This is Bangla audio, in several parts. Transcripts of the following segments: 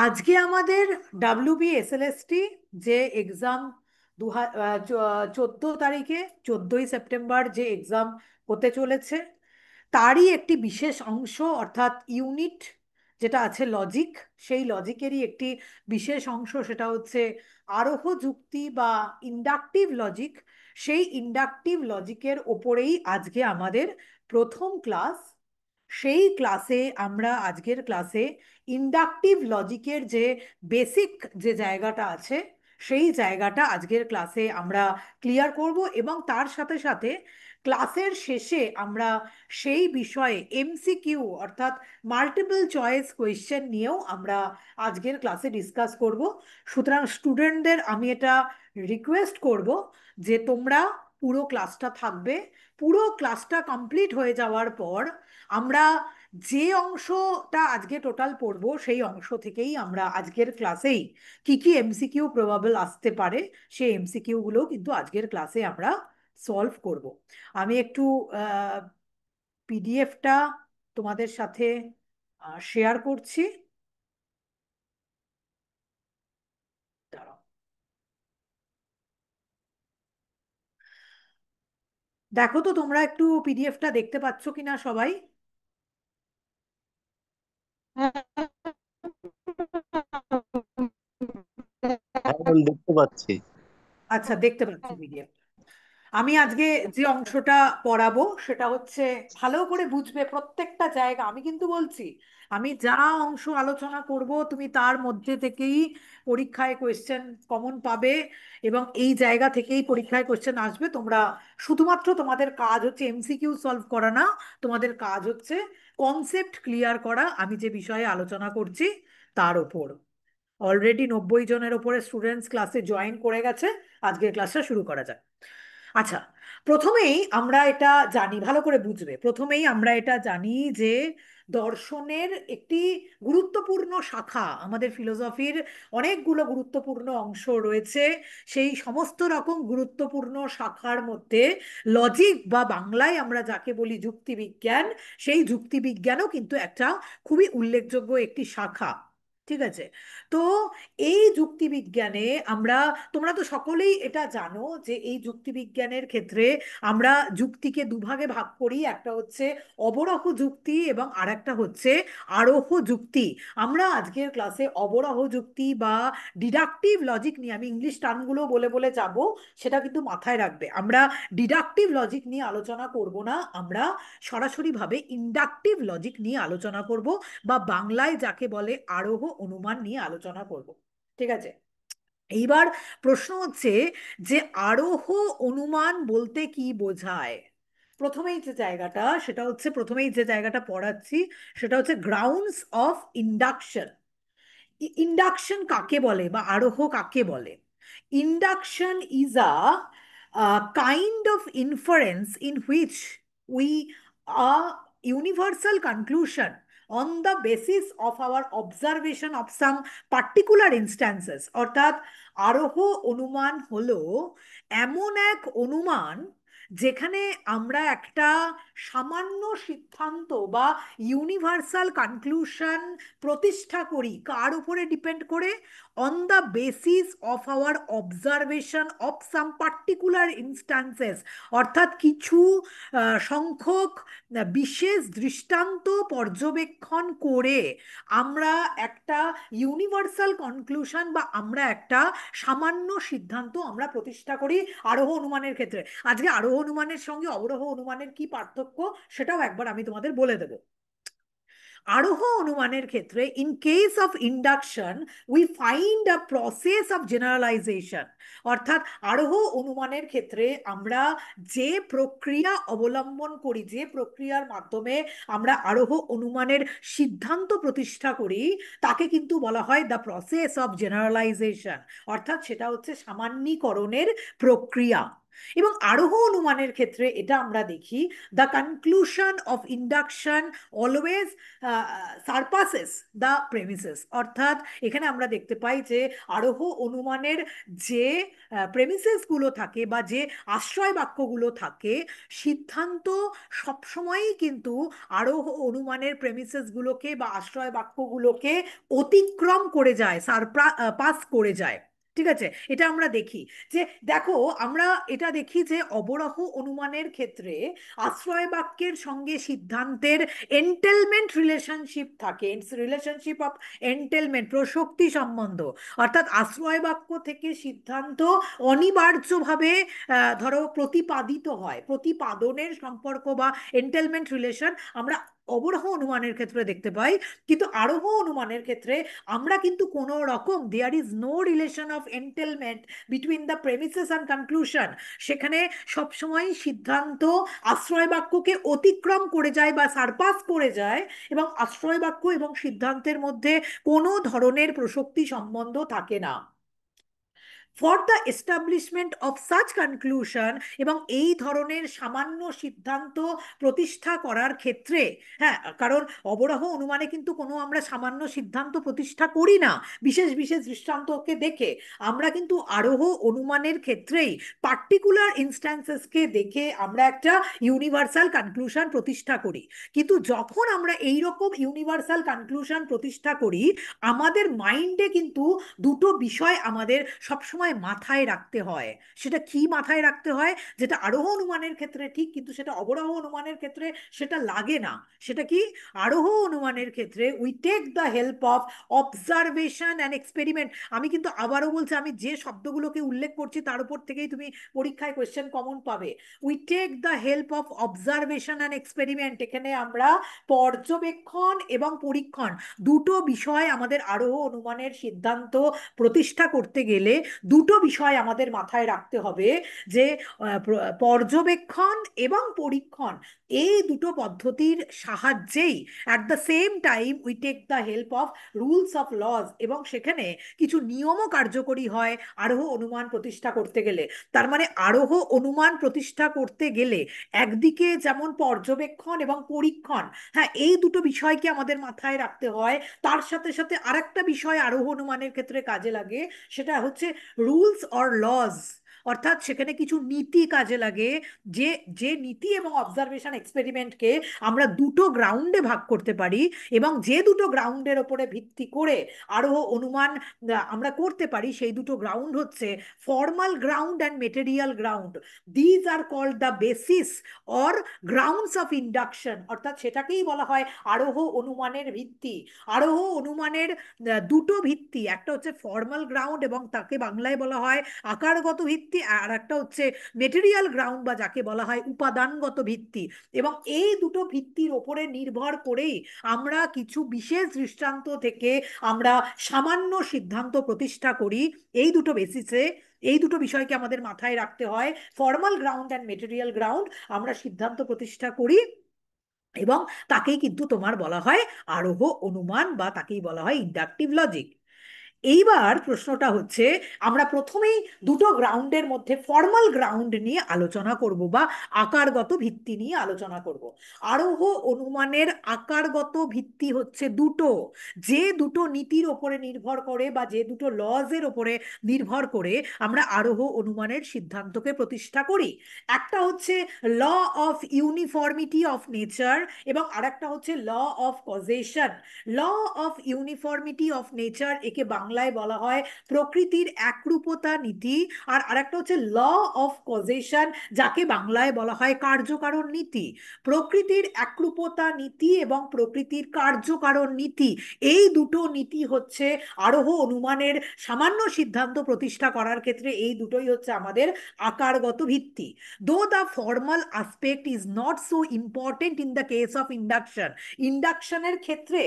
আজকে আমাদের WBSLST যে এক্সাম 14 তারিখে, 14ই সেপ্টেম্বর যে এক্সাম হতে চলেছে, তারই একটি বিশেষ অংশ অর্থাৎ ইউনিট যেটা আছে লজিক, সেই লজিকেরই একটি বিশেষ অংশ, সেটা হচ্ছে আরোহ যুক্তি বা ইন্ডাকটিভ লজিক। সেই ইন্ডাকটিভ লজিকের ওপরেই আজকে আমাদের প্রথম ক্লাস। সেই ক্লাসে আমরা আজকের ক্লাসে ইন্ডাকটিভ লজিকের যে বেসিক যে জায়গাটা আছে, সেই জায়গাটা আজকের ক্লাসে আমরা ক্লিয়ার করব, এবং তার সাথে সাথে ক্লাসের শেষে আমরা সেই বিষয়ে MCQ অর্থাৎ মাল্টিপল চয়েস কোয়েশ্চেন নিয়েও আমরা আজকের ক্লাসে ডিসকাস করব। সুতরাং স্টুডেন্টদের আমি এটা রিকোয়েস্ট করব যে তোমরা পুরো ক্লাসটা থাকবে। পুরো ক্লাসটা কমপ্লিট হয়ে যাওয়ার পর আমরা যে অংশটা আজকে টোটাল পড়বো, সেই অংশ থেকেই আমরা আজকের ক্লাসেই কি কি MCQ প্রবাবল আসতে পারে, সেই MCQ গুলো কিন্তু আজকের ক্লাসে আমরা সলভ করব। আমি একটু পিডিএফটা তোমাদের সাথে শেয়ার করছি। দাঁড়াও। দেখো তো তোমরা একটু পিডিএফটা দেখতে পাচ্ছ কিনা সবাই? হ্যাঁ ম্যাম, দেখতে পাচ্ছি। আচ্ছা, দেখতে পাচ্ছ পিডিএফ। আমি আজকে যে অংশটা পড়াবো সেটা হচ্ছে, ভালো করে বুঝবে প্রত্যেকটা জায়গা। আমি কিন্তু বলছি, আমি যা অংশ আলোচনা করব তুমি তার মধ্যে থেকেই পরীক্ষায় কোয়েশ্চেন কমন পাবে, এবং এই জায়গা থেকেই পরীক্ষায় কোয়েশ্চেন আসবে। তোমরা শুধুমাত্র তোমাদের কাজ হচ্ছে MCQ সলভ করা না, তোমাদের কাজ হচ্ছে কনসেপ্ট ক্লিয়ার করা আমি যে বিষয়ে আলোচনা করছি তার ওপর। অলরেডি 90 জনের ওপরে স্টুডেন্টস ক্লাসে জয়েন করে গেছে। আজকের ক্লাসটা শুরু করা যাক। আচ্ছা, প্রথমেই আমরা এটা জানি, ভালো করে বুঝবে, প্রথমেই আমরা এটা জানি যে দর্শনের একটি গুরুত্বপূর্ণ শাখা, আমাদের ফিলোসফির অনেকগুলো গুরুত্বপূর্ণ অংশ রয়েছে। সেই সমস্ত রকম গুরুত্বপূর্ণ শাখার মধ্যে লজিক বা বাংলায় আমরা যাকে বলি যুক্তিবিজ্ঞান, সেই যুক্তিবিজ্ঞানও কিন্তু একটা খুবই উল্লেখযোগ্য একটি শাখা। ঠিক আছে? তো এই যুক্তিবিজ্ঞানে আমরা, তোমরা তো সকলেই এটা জানো যে এই যুক্তিবিজ্ঞানের ক্ষেত্রে আমরা যুক্তিকে দুভাগে ভাগ করি, একটা হচ্ছে অবরাহ যুক্তি এবং আরেকটা হচ্ছে আরোহ যুক্তি। আমরা আজকের ক্লাসে অবরাহ যুক্তি বা ডিডাকটিভ লজিক নিয়ে, আমি ইংলিশ টার্মগুলো বলে বলে যাব, সেটা কিন্তু মাথায় রাখবে। আমরা ডিডাকটিভ লজিক নিয়ে আলোচনা করব না, আমরা সরাসরিভাবে ইন্ডাকটিভ লজিক নিয়ে আলোচনা করব, বা বাংলায় যাকে বলে আরোহ অনুমান নিয়ে আলোচনা করব। ঠিক আছে? এইবার প্রশ্ন হচ্ছে যে আরোহ অনুমান বলতে কি বোঝায়। প্রথমেই যে জায়গাটা, সেটা হচ্ছে প্রথমেই যে জায়গাটা পড়াচ্ছি, সেটা হচ্ছে গ্রাউন্ডস অফ ইন্ডাকশন। ইন্ডাকশন কাকে বলে বা আরোহ কাকে বলে? Induction is a kind of inference in which we a universal conclusion on the basis of our observation of some particular instances. অর্থাৎ আরোহ অনুমান হলো এমন এক অনুমান যেখানে আমরা একটা সামান্য সিদ্ধান্ত বা ইউনিভার্সাল কনক্লুশন প্রতিষ্ঠা করি। কার উপরে ডিপেন্ড করে? On the basis of our observation of some particular instances. অর্থাৎ কিছু সংখ্যক বিশেষ দৃষ্টান্ত পর্যবেক্ষণ করে আমরা একটা ইউনিভার্সাল কনক্লুশন বা আমরা একটা সামান্য সিদ্ধান্ত আমরা প্রতিষ্ঠা করি আরোহ অনুমানের ক্ষেত্রে। আজকে আরোহ অনুমানের সঙ্গে অবরোহ অনুমানের কি পার্থক্য, সেটাও একবার আমি তোমাদের বলে দেবো। আরোহ অনুমানের ক্ষেত্রে, in case of induction, we find a process of generalisation. অর্থাৎ আরোহ অনুমানের ক্ষেত্রে আমরা যে প্রক্রিয়া অবলম্বন করি, যে প্রক্রিয়ার মাধ্যমে আমরা আরোহ অনুমানের সিদ্ধান্ত প্রতিষ্ঠা করি, তাকে কিন্তু বলা হয় দ্য প্রসেস অফ জেনারেলাইজেশন। অর্থাৎ সেটা হচ্ছে সামান্যীকরণের প্রক্রিয়া। এবং আরোহ অনুমানের ক্ষেত্রে এটা আমরা দেখি, the conclusion of induction always surpasses the premises. অর্থাৎ এখানে আমরা দেখতে পাই যে আরোহ অনুমানের যে প্রেমিসেসগুলো থাকে বা যে আশ্রয় বাক্যগুলো থাকে, সিদ্ধান্ত সবসময়ই কিন্তু আরোহ অনুমানের প্রেমিসেসগুলোকে বা আশ্রয় বাক্যগুলোকে অতিক্রম করে যায়, পাস করে যায়। ঠিক আছে, এটা আমরা দেখি যে, দেখো, আমরা এটা দেখি যে অবরাহ অনুমানের ক্ষেত্রে আশ্রয় বাক্যের সঙ্গে সিদ্ধান্তের এন্টেলমেন্ট রিলেশনশিপ থাকে, রিলেশনশিপ অফ এন্টেলমেন্ট, প্রসক্তি সম্বন্ধ। অর্থাৎ আশ্রয় বাক্য থেকে সিদ্ধান্ত অনিবার্যভাবে ধরো প্রতিপাদিত হয়, প্রতিপাদনের সম্পর্ক বা এন্টেলমেন্ট রিলেশন আমরা অবরাহ অনুমানের ক্ষেত্রে দেখতে পাই। কিন্তু আরোহ অনুমানের ক্ষেত্রে আমরা কিন্তু কোনো রকম, there is no relation of entailment between the premises and conclusion. সেখানে সবসময় সিদ্ধান্ত আশ্রয় বাক্যকে অতিক্রম করে যায় বা সারপাস করে যায়, এবং আশ্রয় বাক্য এবং সিদ্ধান্তের মধ্যে কোনো ধরনের প্রসক্তি সম্বন্ধ থাকে না। For the establishment of such conclusion, এবং এই ধরনের সামান্য সিদ্ধান্ত প্রতিষ্ঠা করার ক্ষেত্রে, হ্যাঁ, কারণ অবরাহ অনুমানে কিন্তু কোনো আমরা সামান্য সিদ্ধান্ত প্রতিষ্ঠা করি না, বিশেষ বিশেষ দৃষ্টান্তকে দেখে। আমরা কিন্তু আরোহ অনুমানের ক্ষেত্রেই পার্টিকুলার ইনস্ট্যান্সেসকে দেখে আমরা একটা ইউনিভার্সাল কনক্লুশন প্রতিষ্ঠা করি। কিন্তু যখন আমরা এই রকম ইউনিভার্সাল কনক্লুশন প্রতিষ্ঠা করি, আমাদের মাইন্ডে কিন্তু দুটো বিষয় আমাদের সবসময় মাথায় রাখতে হয়। সেটা কি মাথায় রাখতে হয়, যেটা আরোহ অনুমানের ক্ষেত্রে ঠিক কিন্তু সেটা অবরাহ অনুমানের ক্ষেত্রে সেটা লাগে না। সেটা কি, আরোহ অনুমানের ক্ষেত্রে we take the help of observation and experiment. আমি কিন্তু আবারও বলছি, আমি যে শব্দগুলোকে উল্লেখ করছি তার উপর থেকেই তুমি পরীক্ষায় কোয়েশ্চেন কমন পাবে। We take the help of observation and experiment. এখানে আমরা পর্যবেক্ষণ এবং পরীক্ষণ দুটো বিষয়, আমাদের আরোহ অনুমানের সিদ্ধান্ত প্রতিষ্ঠা করতে গেলে দুটো বিষয় আমাদের মাথায় রাখতে হবে, যে পর্যবেক্ষণ এবং পরীক্ষণ, এই দুটো পদ্ধতির সাহায্যেই at the same time we take the help of rules of laws, এবং সেখানে কিছু নিয়মও কার্যকরী হয় আরোহ অনুমান প্রতিষ্ঠা করতে গেলে। তার মানে আরোহ অনুমান প্রতিষ্ঠা করতে গেলে একদিকে যেমন পর্যবেক্ষণ এবং পরীক্ষণ, হ্যাঁ, এই দুটো বিষয়কে আমাদের মাথায় রাখতে হয়। তার সাথে সাথে আরেকটা বিষয় আরোহ অনুমানের ক্ষেত্রে কাজে লাগে, সেটা হচ্ছে রুলস অর লজ। অর্থাৎ সেখানে কিছু নীতি কাজে লাগে, যে যে নীতি এবং অবজারভেশন এক্সপেরিমেন্টকে আমরা দুটো গ্রাউন্ডে ভাগ করতে পারি, এবং যে দুটো গ্রাউন্ডের ওপরে ভিত্তি করে আরোহ অনুমান আমরা করতে পারি, সেই দুটো গ্রাউন্ড হচ্ছে formal ground and material ground. These are called the basis or grounds of induction. অর্থাৎ সেটাকেই বলা হয় আরোহ অনুমানের ভিত্তি। আরোহ অনুমানের দুটো ভিত্তি, একটা হচ্ছে ফর্মাল গ্রাউন্ড এবং তাকে বাংলায় বলা হয় আকারগত ভিত্তি, আর একটা হচ্ছে মেটেরিয়াল গ্রাউন্ড বা যাকে বলা হয় উপাদানগত ভিত্তি। এবং এই দুটো ভিত্তির ওপরে নির্ভর করেই আমরা কিছু বিশেষ দৃষ্টান্ত থেকে আমরা সামান্য সিদ্ধান্ত প্রতিষ্ঠা করি। এই দুটো বেসিসে, এই দুটো বিষয়কে আমাদের মাথায় রাখতে হয়, formal ground and material ground, আমরা সিদ্ধান্ত প্রতিষ্ঠা করি। এবং তাকেই কিন্তু তোমার বলা হয় আরোহ অনুমান, বা তাকেই বলা হয় ইন্ডাকটিভ লজিক। এইবার প্রশ্নটা হচ্ছে, আমরা প্রথমেই দুটো গ্রাউন্ডের মধ্যে ফর্মাল গ্রাউন্ড নিয়ে আলোচনা করব বা আকারগত ভিত্তি নিয়ে আলোচনা করব। আরোহ অনুমানের আকারগত ভিত্তি হচ্ছে দুটো, যে দুটো নীতির ওপরে নির্ভর করে বা যে দুটো লজের ওপরে নির্ভর করে আমরা আরোহ অনুমানের সিদ্ধান্তকে প্রতিষ্ঠা করি। একটা হচ্ছে law of uniformity of nature, এবং আরেকটা হচ্ছে law of causation. Law of uniformity of nature, একে বাংলায় বলা হয় প্রকৃতির একরূপতা নীতি। আর আরেকটা হচ্ছে ল অফ কজেশন, যাকে বাংলায় বলা হয় কার্যকারণ নীতি। প্রকৃতির একরূপতা নীতি এবং প্রকৃতির কার্যকারণ নীতি, এই দুটো নীতি হচ্ছে আরোহ অনুমানের সামান্য সিদ্ধান্ত প্রতিষ্ঠা করার ক্ষেত্রে এই দুটোই হচ্ছে আমাদের আকারগত ভিত্তি। Though the formal aspect is not so important in the case of induction. ইন্ডাকশনের ক্ষেত্রে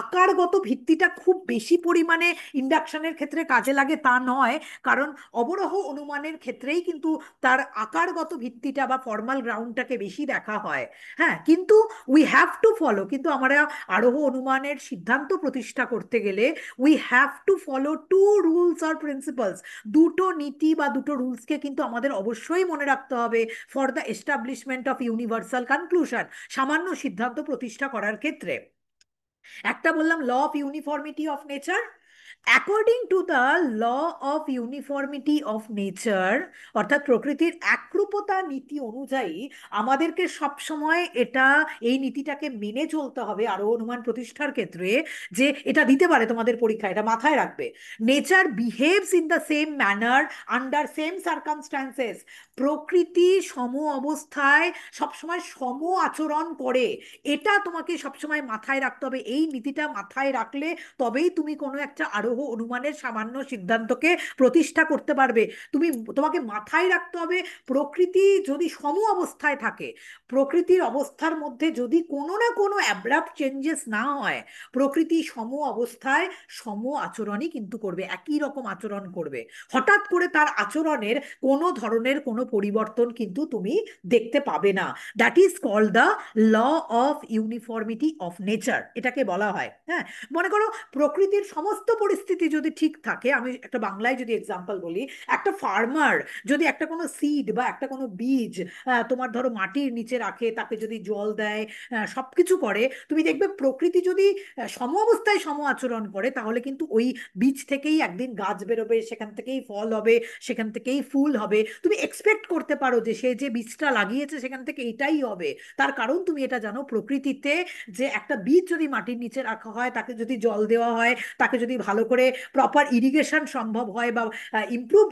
আকারগত ভিত্তিটা খুব বেশি পরিমাণে ইন্ডাকশনের ক্ষেত্রে কাজে লাগে তা নয়, কারণ অবরোহ অনুমানের ক্ষেত্রেই কিন্তু তার আকারগত ভিত্তিটা বা ফর্মাল গ্রাউন্ডটাকে বেশি দেখা হয়। হ্যাঁ, কিন্তু উই হ্যাভ টু ফলো, কিন্তু আমরা আরোহ অনুমানের সিদ্ধান্ত প্রতিষ্ঠা করতে গেলে we have to follow to rules আর প্রিন্সিপালস। দুটো নীতি বা দুটো রুলসকে কিন্তু আমাদের অবশ্যই মনে রাখতে হবে for the establishment of universal conclusion, সামান্য সিদ্ধান্ত প্রতিষ্ঠা করার ক্ষেত্রে। একটা বললাম law of uniformity of nature. According to the law of uniformity of nature, অর্থাৎ প্রকৃতির একরূপতা নীতি অনুযায়ী আমাদেরকে সবসময় এই নীতিটাকে মেনে চলতে হবে আরো অনুমান প্রতিষ্ঠার ক্ষেত্রে, যে এটা দিতে পারে তোমাদের পরীক্ষা, এটা মাথায় রাখবে। Nature behaves in the same manner under same circumstances. প্রকৃতি সম অবস্থায় সবসময় সম আচরণ করে, এটা তোমাকে সবসময় মাথায় রাখতে হবে। এই নীতিটা মাথায় রাখলে তবেই তুমি কোনো একটা আরোহ অনুমানের সামান্য সিদ্ধান্তকে প্রতিষ্ঠা করতে পারবে। তোমাকে মাথায় রাখতে হবে, প্রকৃতি যদি সম অবস্থায় থাকে, প্রকৃতির অবস্থার মধ্যে যদি কোনো না কোনো অ্যাব্রাপ্ট চেঞ্জেস না হয়, প্রকৃতি সম অবস্থায় সম আচরণই কিন্তু করবে, একই রকম আচরণ করবে। হঠাৎ করে তার আচরণের কোনো ধরনের কোনো পরিবর্তন কিন্তু তুমি দেখতে পাবে না। That is called the law of uniformity of nature, এটাকে বলা হয়। হ্যাঁ, মনে করো প্রকৃতির সমস্ত পরিস্থিতি যদি ঠিক থাকে, আমি একটা বাংলায় যদি এক্সাম্পল বলি, একটা ফার্মার যদি একটা কোনো সিড বা একটা কোনো বীজ তোমার ধরো মাটির নিচে রাখে, তাকে যদি জল দেয়, সবকিছু করে, তুমি দেখবে প্রকৃতি যদি সম অবস্থায় সম আচরণ করে, তাহলে কিন্তু ওই বীজ থেকেই একদিন গাছ বেরোবে, সেখান থেকেই ফল হবে, সেখান থেকেই ফুল হবে। তুমি এক্সপেক্ট করতে পারো যে সে যে বীজটা লাগিয়েছে সেখান থেকে এটাই হবে। তার কারণ তুমি এটা জানো, প্রকৃতিতে যে একটা বীজ যদি মাটির নিচে রাখা হয়, তাকে যদি জল দেওয়া হয়, তাকে যদি ভালো করে প্রপার ইরিগেশন সম্ভব হয়, বা ইমপ্রুভ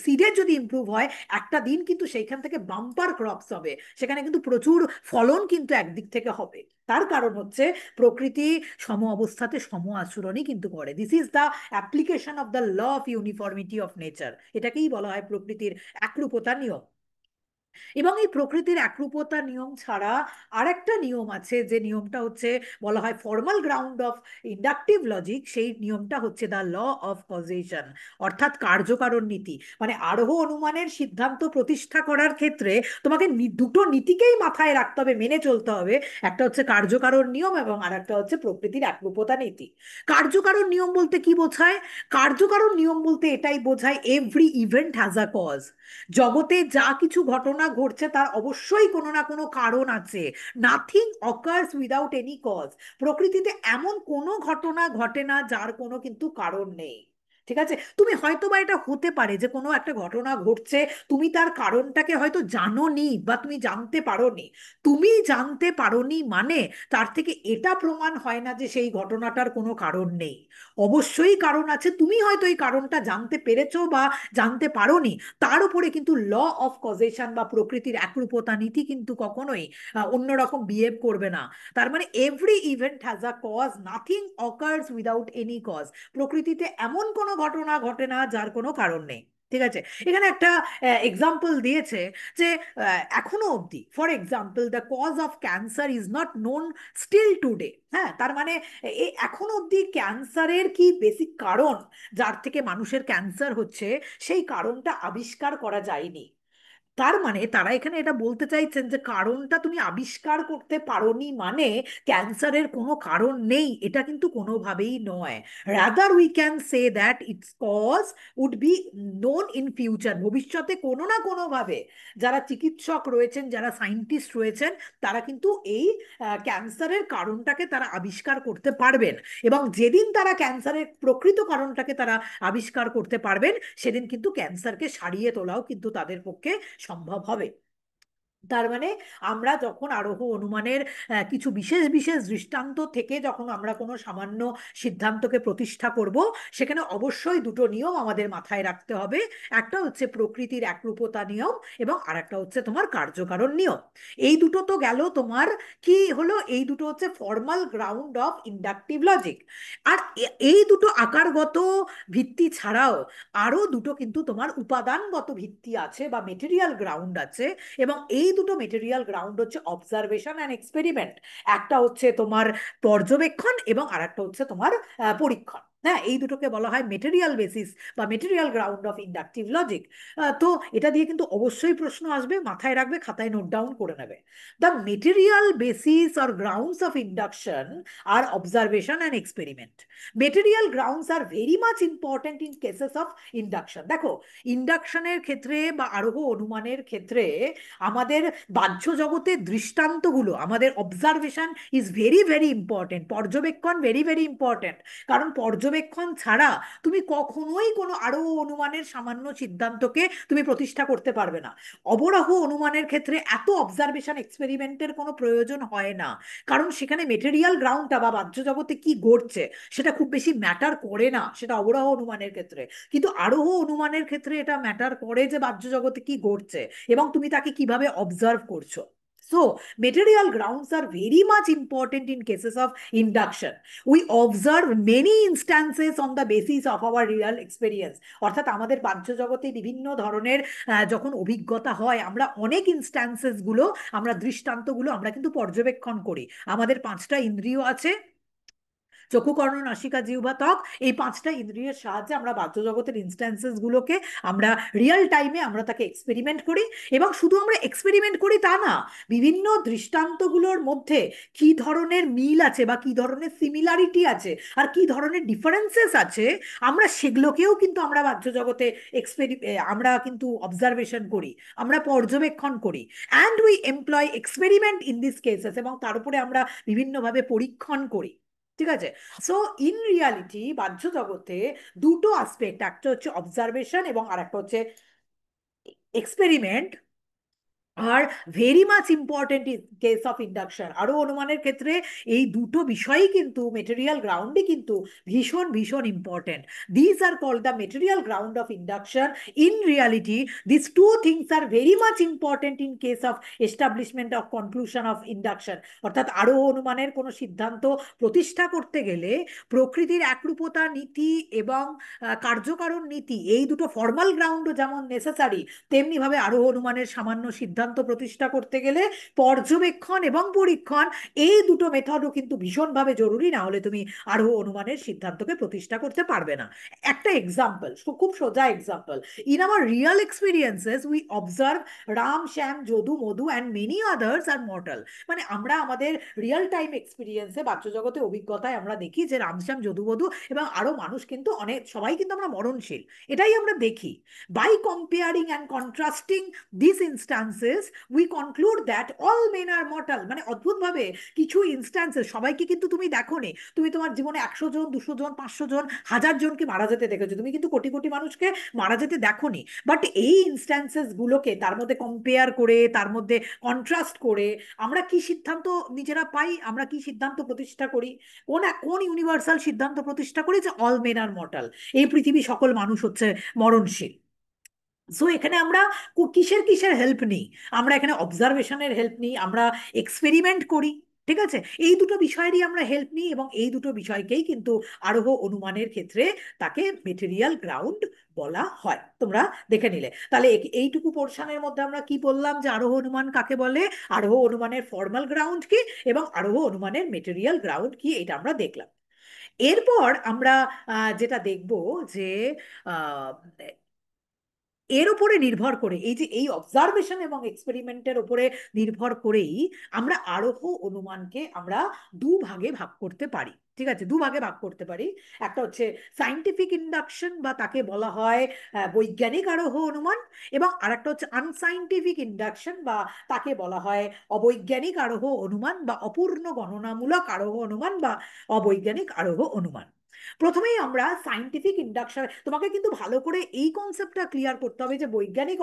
সিডের যদি ইমপ্রুভ হয়, একটা দিন কিন্তু সেইখান থেকে বাম্পার ক্রপস হবে, সেখানে কিন্তু প্রচুর ফলন কিন্তু একদিক থেকে হবে। তার কারণ হচ্ছে প্রকৃতি সম অবস্থাতে সম আচরণই কিন্তু করে। This is the application of the law of uniformity of nature, এটাকেই বলা হয় প্রকৃতির একরূপতা নিয়ম। এবং এই প্রকৃতির একরূপতা নিয়ম ছাড়া আরেকটা নিয়ম আছে, যে নিয়মটা হচ্ছে বলা হয় formal ground of inductive logic. সেই নিয়মটা হচ্ছে দ্য ল অফ কজেশন, অর্থাৎ কার্যকারণ নীতি। মানে আরোহ অনুমানের সিদ্ধান্ত প্রতিষ্ঠা করার ক্ষেত্রে তোমাকে দুটো নীতিকেই মাথায় রাখতে হবে, মেনে চলতে হবে। একটা হচ্ছে কার্যকারণ নিয়ম এবং আর একটা হচ্ছে প্রকৃতির একরূপতা নীতি। কার্যকারণ নিয়ম বলতে কি বোঝায়? কার্যকারণ নিয়ম বলতে এটাই বোঝায় every event has a cause. জগতে যা কিছু ঘটনা ঘটছে তার অবশ্যই কোনো না কোনো কারণ আছে। Nothing occurs without any cause. প্রকৃতিতে এমন কোনো ঘটনা ঘটে না যার কোনো কিন্তু কারণ নেই। ঠিক আছে, তুমি হয়তো বা এটা হতে পারে যে কোনো একটা ঘটনা ঘটছে, তুমি তার কারণটাকে হয়তো জানোনি বা তুমি জানতে পারোনি। তুমি জানতে পারোনি মানে তার থেকে এটা প্রমাণ হয় না যে সেই ঘটনাটার কোনো কারণ নেই। অবশ্যই কারণ আছে, তুমি হয়তো এই কারণটা জানতে পেরেছো বা জানতে পারোনি। তার উপরে কিন্তু ল অফ কজেশন বা প্রকৃতির একরূপতা নীতি কিন্তু কখনোই অন্যরকম বিহেভ করবে না। তার মানে every event has a cause, nothing occurs without any cause. প্রকৃতিতে এমন কোনো ঘটনা ঘটে না যার কোনো কারণ নেই। ঠিক আছে, এখানে একটা এক্সাম্পল দিয়েছে যে এখনো অবধি, for example, the cause of cancer is not known still today. হ্যাঁ, তার মানে এখনো অবধি ক্যান্সারের কি বেসিক কারণ, যার থেকে মানুষের ক্যান্সার হচ্ছে, সেই কারণটা আবিষ্কার করা যায়নি। তার মানে তারা এখানে এটা বলতে চাইছেন যে কারণটা তুমি আবিষ্কার করতে পারোনি মানে ক্যান্সারের কোনো কারণ নেই, এটা কিন্তু কোনোভাবেই নয়। Rather we can say that it's cause would be known in future. ভবিষ্যতে কোনো না কোনোভাবে যারা চিকিৎসক রয়েছেন, যারা সায়েন্টিস্ট রয়েছেন, তারা কিন্তু এই ক্যান্সারের কারণটাকে তারা আবিষ্কার করতে পারবেন। এবং যেদিন তারা ক্যান্সারের প্রকৃত কারণটাকে তারা আবিষ্কার করতে পারবেন, সেদিন কিন্তু ক্যান্সারকে সারিয়ে তোলাও কিন্তু তাদের পক্ষে সম্ভব হবে। তার মানে আমরা যখন আরোহ অনুমানের কিছু বিশেষ বিশেষ দৃষ্টান্ত থেকে যখন আমরা কোনো সামান্য সিদ্ধান্তকে প্রতিষ্ঠা করব, সেখানে অবশ্যই দুটো নিয়ম আমাদের মাথায় রাখতে হবে। একটা হচ্ছে প্রকৃতির একরূপতা নিয়ম এবং আরেকটা হচ্ছে তোমার কার্যকারণ নিয়ম। এই দুটো তো গেল তোমার, কি হলো, এই দুটো হচ্ছে formal ground of inductive logic. আর এই দুটো আকারগত ভিত্তি ছাড়াও আরো দুটো কিন্তু তোমার উপাদানগত ভিত্তি আছে বা মেটেরিয়াল গ্রাউন্ড আছে। এবং এই দুটো মেটেরিয়াল গ্রাউন্ড হচ্ছে অবজারভেশন অ্যান্ড এক্সপেরিমেন্ট। একটা হচ্ছে তোমার পর্যবেক্ষণ এবং আরেকটা হচ্ছে তোমার পরীক্ষণ। হ্যাঁ, এই দুটোকে বলা হয় মেটেরিয়াল বেসিস বা material ground of inductive logic. তো এটা দিয়ে কিন্তু অবশ্যই প্রশ্ন আসবে, মাথায় রাখবে, খাতায় নোট ডাউন করে নেবে। The material basis or grounds of induction are observation and experiment. Material grounds are very much important in cases of induction. দেখো, ইন্ডাকশনের ক্ষেত্রে বা আরোহ অনুমানের ক্ষেত্রে আমাদের বাহ্য জগতের দৃষ্টান্তগুলো, আমাদের observation is very very important, পর্যবেক্ষণ ভেরি ভেরি ইম্পর্টেন্ট। কারণ পর্যবেক্ষণ ছাড়া তুমি কখনোই কোনো আরোহ অনুমানের সামান্য সিদ্ধান্তকে তুমি প্রতিষ্ঠা করতে পারবে না। অবরাহ অনুমানের ক্ষেত্রে এত অবজারভেশন এক্সপেরিমেন্টের কোনো প্রয়োজন হয় না, কারণ সেখানে মেটেরিয়াল গ্রাউন্ডটা বা বাহ্য জগতে কি ঘটছে সেটা খুব বেশি ম্যাটার করে না, সেটা অবরাহ অনুমানের ক্ষেত্রে। কিন্তু আরোহ অনুমানের ক্ষেত্রে এটা ম্যাটার করে যে বাহ্য জগতে কি ঘটছে এবং তুমি তাকে কিভাবে অবজার্ভ করছো। So, material grounds are very much important in cases of induction. We observe many instances on the basis of our real experience. অর্থাৎ আমাদের বাহ্য জগতে বিভিন্ন ধরনের যখন অভিজ্ঞতা হয়, আমরা অনেক ইনস্ট্যান্সেস গুলো, আমরা দৃষ্টান্তগুলো আমরা কিন্তু পর্যবেক্ষণ করি। আমাদের পাঁচটা ইন্দ্রিয় আছে, চক্ষু, কর্ণ, নাসিকা, জিহ্বা, ত্বক। এই পাঁচটা ইন্দ্রিয়ের সাহায্যে আমরা বাহ্য জগতের ইনস্ট্যান্সেস গুলোকে আমরা রিয়েল টাইমে আমরা তাকে এক্সপেরিমেন্ট করি। এবং শুধু আমরা এক্সপেরিমেন্ট করি তা না, বিভিন্ন দৃষ্টান্তগুলোর মধ্যে কি ধরনের মিল আছে বা কি ধরনের সিমিলারিটি আছে আর কি ধরনের ডিফারেন্সেস আছে, আমরা সেগুলোকেও কিন্তু আমরা বাহ্য জগতে আমরা কিন্তু অবজারভেশন করি, আমরা পর্যবেক্ষণ করি। And we employ experiment in this cases, এবং তার উপরে আমরা বিভিন্নভাবে পরীক্ষণ করি। ঠিক আছে? সো ইন রিয়ালিটি বাহ্য জগতে দুটো আসপেক্ট, একটা হচ্ছে অবজারভেশন এবং আর একটা হচ্ছে experiment, R very much important in case of induction. আরো অনুমানের ক্ষেত্রে এই দুটো বিষয়ই কিন্তু মেটেরিয়াল গ্রাউন্ডে কিন্তু ভীষণ ভীষণ important. This are called the material ground of induction. In reality this two things are very much important in case of establishment of conclusion of induction. অর্থাৎ আরো অনুমানের কোনো সিদ্ধান্ত প্রতিষ্ঠা করতে গেলে প্রকৃতির একরূপতা নীতি এবং কার্যকারণ নীতি, এই দুটো ফর্মাল গ্রাউন্ডও যেমন নেসেসারি, তেমনি ভাবে আরোহ অনুমানের সামান্য সিদ্ধান্ত প্রতিষ্ঠা করতে গেলে পর্যবেক্ষণ এবং পরীক্ষণ, এই দুটো মেথডও কিন্তু ভীষণভাবে জরুরি, না হলে তুমি আরোহ অনুমানের সিদ্ধান্তকে প্রতিষ্ঠা করতে পারবে না। একটা এক্সাম্পল, খুব সোজা example, in our real experiences we observe Ram, Shyam, Jadu, Madhu and many others are mortal. মানে আমরা আমাদের রিয়েল টাইম এক্সপিরিয়েন্সে, বাহ্য জগতে অভিজ্ঞতায় আমরা দেখি যে রাম, শ্যাম, যদু, মধু এবং আরো মানুষ কিন্তু অনেক, সবাই কিন্তু আমরা মরণশীল, এটাই আমরা দেখি। By comparing and contrasting these instances we conclude that all men are mortal। মানে অদ্ভুতভাবে কিছু ইনস্ট্যান্সেস, সবাইকে কিন্তু তুমি দেখোনি, তুমি তোমার জীবনে 100 জন, 200 জন, 500 জন, 1000 জনকে মারা যেতে দেখেছো, তুমি কিন্তু কোটি কোটি মানুষকে মারা যেতে দেখোনি। বাট এই ইনস্ট্যান্সেস গুলোকে তার মধ্যে কম্পেয়ার করে, তার মধ্যে কন্ট্রাস্ট করে আমরা কি সিদ্ধান্ত নিজেরা পাই, আমরা কি সিদ্ধান্ত প্রতিষ্ঠা করি, কোন কোন ইউনিভার্সাল সিদ্ধান্ত প্রতিষ্ঠা করি যে অল মেন আর মর্টাল, এই পৃথিবী সকল মানুষ হচ্ছে মরণশীল। সো এখানে আমরা কিসের কিসের হেল্প নিই? আমরা এখানে অবজারভেশনের হেল্প নিই, আমরা এক্সপেরিমেন্ট করি। ঠিক আছে? এই দুটো বিষয়েরই আমরা হেল্প নিই, এবং এই দুটো বিষয়কেই কিন্তু আরোহ অনুমানের ক্ষেত্রে তাকে মেটেরিয়াল গ্রাউন্ড বলা হয়। তোমরা দেখে নিলে তাহলে এইটুকু পোর্শনের মধ্যে আমরা কি বললাম যে আরোহ অনুমান কাকে বলে, আরোহ অনুমানের ফর্মাল গ্রাউন্ড কি এবং আরোহ অনুমানের মেটেরিয়াল গ্রাউন্ড কি, এটা আমরা দেখলাম। এরপর আমরা যেটা দেখব যে আহ এর উপরে নির্ভর করে, এই যে এই অবজারভেশন এবং এক্সপেরিমেন্টের উপরে নির্ভর করেই আমরা আরোহ অনুমানকে আমরা দুভাগে ভাগ করতে পারি। ঠিক আছে? দুভাগে ভাগ করতে পারি। একটা হচ্ছে সাইন্টিফিক ইন্ডাকশন বা তাকে বলা হয় বৈজ্ঞানিক আরোহ অনুমান, এবং আরেকটা হচ্ছে আনসাইন্টিফিক ইন্ডাকশন বা তাকে বলা হয় অবৈজ্ঞানিক আরোহ অনুমান বা অপূর্ণ গণনামূলক আরোহ অনুমান বা অবৈজ্ঞানিক আরোহ অনুমান। প্রথমেই আমরা সাইন্টিফিক ইন্ডাকশন, তোমাকে কিন্তু ভালো করে এই কনসেপ্টটা ক্লিয়ার করতে হবে যে বৈজ্ঞানিক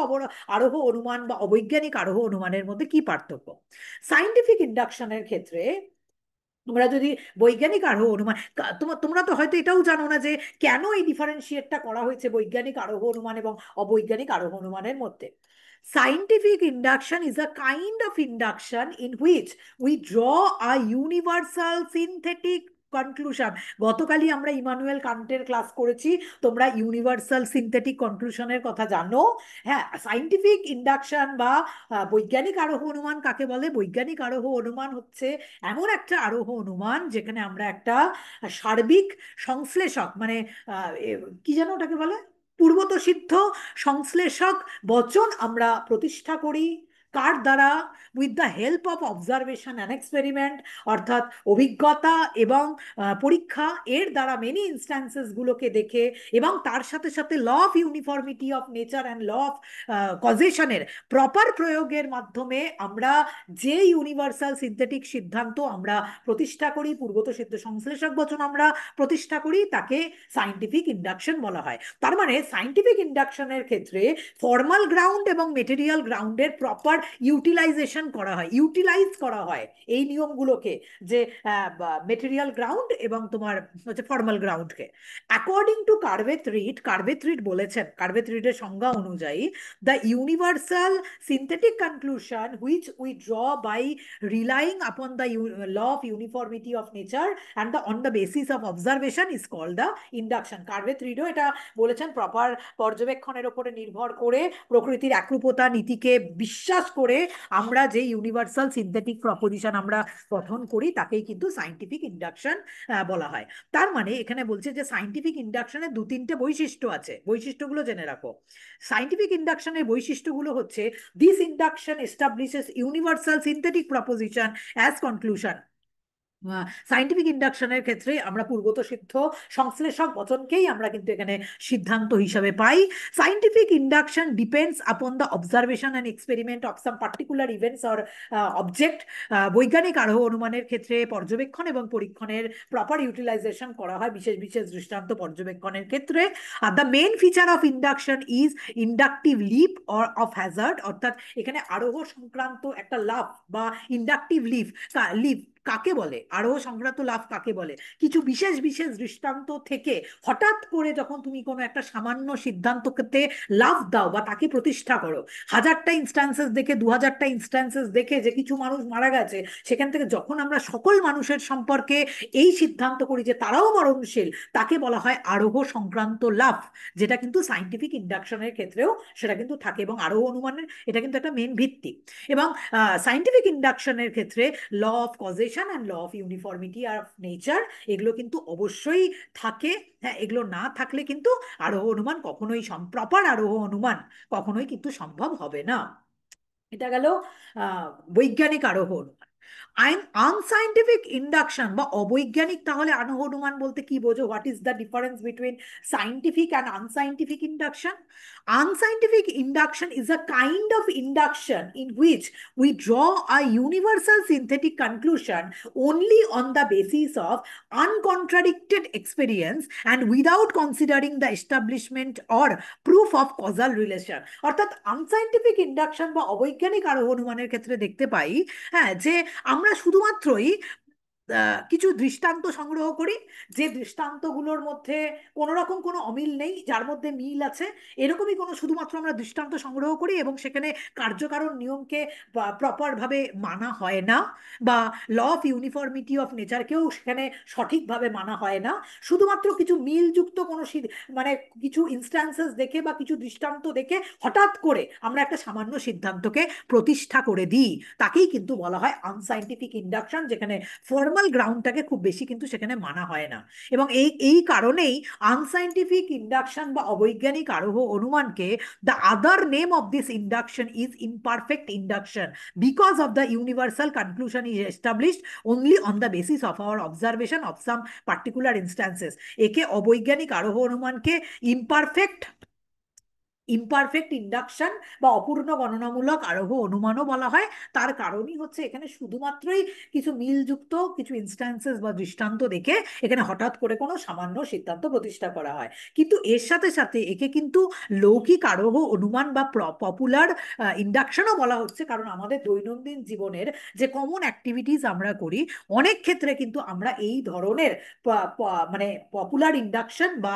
আরোহ অনুমান বা অবৈজ্ঞানিক আরোহ অনুমানের মধ্যে কি পার্থক্য। সাইন্টিফিক ইন্ডাকশনের ক্ষেত্রে তোমরা যদি বৈজ্ঞানিক আরোহ অনুমান, তোমরা তো হয়তো এটাও জানো না যে কেন এই ডিফারেন্সিয়েটটা করা হয়েছে বৈজ্ঞানিক আরোহ অনুমান এবং অবৈজ্ঞানিক আরোহ অনুমানের মধ্যে। Scientific induction is a kind of induction in which we draw a universal synthetic conclusion. গতকালই আমরা ইমানুয়েল কান্টের ক্লাস করেছি, তোমরা ইউনিভার্সাল সিনথেটিক কনক্লুশনের কথা জানো। হ্যাঁ, সাইন্টিফিক ইন্ডাকশন বা বৈজ্ঞানিক আরোহ অনুমান কাকে বলে? বৈজ্ঞানিক আরোহ অনুমান হচ্ছে এমন একটা আরোহ অনুমান যেখানে আমরা একটা সার্বিক সংশ্লেষক, মানে কি যেন ওটাকে বলে, পূর্বত সিদ্ধ সংশ্লেষক বচন আমরা প্রতিষ্ঠা করি। কার দ্বারা? With the help of observation and experiment, অর্থাৎ অভিজ্ঞতা এবং পরীক্ষা এর দ্বারা মেনি ইনস্ট্যান্সেস গুলোকে দেখে, এবং তার সাথে সাথে law of uniformity of nature and law of কজেশনের প্রপার প্রয়োগের মাধ্যমে আমরা যে ইউনিভার্সাল সিনথেটিক সিদ্ধান্ত আমরা প্রতিষ্ঠা করি, পূর্বত সিদ্ধ সংশ্লেষক বচন আমরা প্রতিষ্ঠা করি, তাকে সাইন্টিফিক ইন্ডাকশন বলা হয়। তার মানে সাইন্টিফিক ইন্ডাকশনের ক্ষেত্রে ফর্মাল গ্রাউন্ড এবং মেটেরিয়াল গ্রাউন্ডের প্রপার ইউটিলাইজেশন করা হয়, ইউটিলাইজ করা হয় এই নিয়মগুলোকে, যে মেটেরিয়াল গ্রাউন্ড এবং তোমার হচ্ছে ফর্মাল গ্রাউন্ডকে। According to Carveth Read, Carveth Read বলেছেন, কার্ভেথ রিডের সংজ্ঞা অনুযায়ী, the universal synthetic conclusion which we draw by relying upon the law of uniformity of nature and on the basis of observation is called the induction. কার্ভেথ রিডও এটা বলেছেন, প্রপার পর্যবেক্ষণের উপরে নির্ভর করে, প্রকৃতির একরূপতা নীতিকে বিশ্বাস করে আমরা যে ইউনিভার্সাল সিনথেটিক প্রপোজিশন আমরা গঠন করি তাকেই কিন্তু সাইন্টিফিক ইন্ডাকশন বলা হয়। তার মানে এখানে বলছে যে সাইন্টিফিক ইন্ডাকশনের দু তিনটে বৈশিষ্ট্য আছে, বৈশিষ্ট্যগুলো জেনে রাখো। সাইন্টিফিক ইন্ডাকশনের বৈশিষ্ট্যগুলো হচ্ছে, this induction establishes universal synthetic proposition as conclusion. Scientific ইন্ডাকশনের ক্ষেত্রে আমরা পূর্বত সিদ্ধ সংশ্লেষক বচনকেই আমরা কিন্তু এখানে সিদ্ধান্ত হিসাবে পাই। Scientific induction depends upon the observation and experiment of some particular events or object. বৈজ্ঞানিক আরোহ অনুমানের ক্ষেত্রে পর্যবেক্ষণ এবং পরীক্ষণের প্রপার ইউটিলাইজেশন করা হয় বিশেষ বিশেষ দৃষ্টান্ত পর্যবেক্ষণের ক্ষেত্রে। আর the main feature of induction is inductive leap or of hazard, অর্থাৎ এখানে আরোহ সংক্রান্ত একটা লাভ বা ইন্ডাকটিভ লিপ কাকে বলে, আরোহ সংক্রান্ত লাভ কাকে বলে? কিছু বিশেষ বিশেষ দৃষ্টান্ত থেকে হঠাৎ করে যখন তুমি কোনো একটা সামান্য সিদ্ধান্তকে লাভ দাও বা তাকে প্রতিষ্ঠা করো, হাজারটা ইনস্ট্যান্সেস দেখে, 2000টা ইনস্ট্যান্সেস দেখে যে কিছু মানুষ মারা গেছে, সেখান থেকে যখন আমরা সকল মানুষের সম্পর্কে এই সিদ্ধান্ত করি যে তারাও মরণশীল, তাকে বলা হয় আরোহ সংক্রান্ত লাভ, যেটা কিন্তু সাইন্টিফিক ইন্ডাকশনের ক্ষেত্রেও সেটা কিন্তু থাকে, এবং আরোহ অনুমানের এটা কিন্তু একটা মেন ভিত্তি। এবং সাইন্টিফিক ইন্ডাকশনের ক্ষেত্রে law of causation and law of uniformity of nature এগুলো কিন্তু অবশ্যই থাকে। হ্যাঁ, এগুলো না থাকলে কিন্তু আরোহ অনুমান কখনোই, প্রপার আরোহ অনুমান কখনোই কিন্তু সম্ভব হবে না। এটা গেল বৈজ্ঞানিক আরোহ অনুমান। আনসাইন্টিফিক ইন্ডাকশন বা অবৈজ্ঞানিক, তাহলে আরোহ অনুমান বলতে কি বোঝো? What is the difference between scientific and unscientific induction? Unscientific induction is a kind of induction in which we draw a universal synthetic conclusion only on the basis of uncontradicted experience and without considering the establishment or proof of causal relation. অর্থাৎ আনসাইন্টিফিক ইন্ডাকশন বা অবৈজ্ঞানিক আরোহ অনুমানের ক্ষেত্রে দেখতে পাই, হ্যাঁ, যে আমরা শুধুমাত্রই কিছু দৃষ্টান্ত সংগ্রহ করি, যে দৃষ্টান্তগুলোর মধ্যে কোনো রকম কোনো অমিল নেই, যার মধ্যে মিল আছে, এরকমই কোনো শুধুমাত্র আমরা দৃষ্টান্ত সংগ্রহ করি, এবং সেখানে কার্যকারণ নিয়মকে প্রপারভাবে মানা হয় না, বা ল অফ ইউনিফর্মিটি অফ নেচারকেও সেখানে সঠিকভাবে মানা হয় না। শুধুমাত্র কিছু মিলযুক্ত কোনো মানে কিছু ইনস্ট্যান্সেস দেখে বা কিছু দৃষ্টান্ত দেখে হঠাৎ করে আমরা একটা সামান্য সিদ্ধান্তকে প্রতিষ্ঠা করে দিই, তাকেই কিন্তু বলা হয় আনসাইন্টিফিক ইন্ডাকশন, যেখানে ফর্মাল গ্রাউন্ডটাকে খুব বেশি কিন্তু সেখানে মানা হয় না। এবং এই এই কারণেই আনসাইন্টিফিক ইন্ডাকশন বা অবৈজ্ঞানিক আরোহ অনুমানকে, the other name of this induction is imperfect induction, because of the universal conclusion is established only on the basis of our observation of some particular instances. একে অবৈজ্ঞানিক আরোহ অনুমানকে ইমপারফেক্ট ইমপারফেক্ট ইন্ডাকশন বা অপূর্ণ গণনামূলক আরোহ অনুমানও বলা হয়। তার কারণই হচ্ছে এখানে শুধুমাত্রই কিছু মিলযুক্ত কিছু ইনস্ট্যান্সেস বা দৃষ্টান্ত দেখে এখানে হঠাৎ করে কোনো সামান্য সিদ্ধান্ত প্রতিষ্ঠা করা হয়। কিন্তু এর সাথে সাথে একে কিন্তু লৌকিক আরোহ অনুমান বা পপুলার ইন্ডাকশনও বলা হচ্ছে, কারণ আমাদের দৈনন্দিন জীবনের যে কমন অ্যাক্টিভিটিস আমরা করি, অনেক ক্ষেত্রে কিন্তু আমরা এই ধরনের মানে পপুলার ইন্ডাকশন বা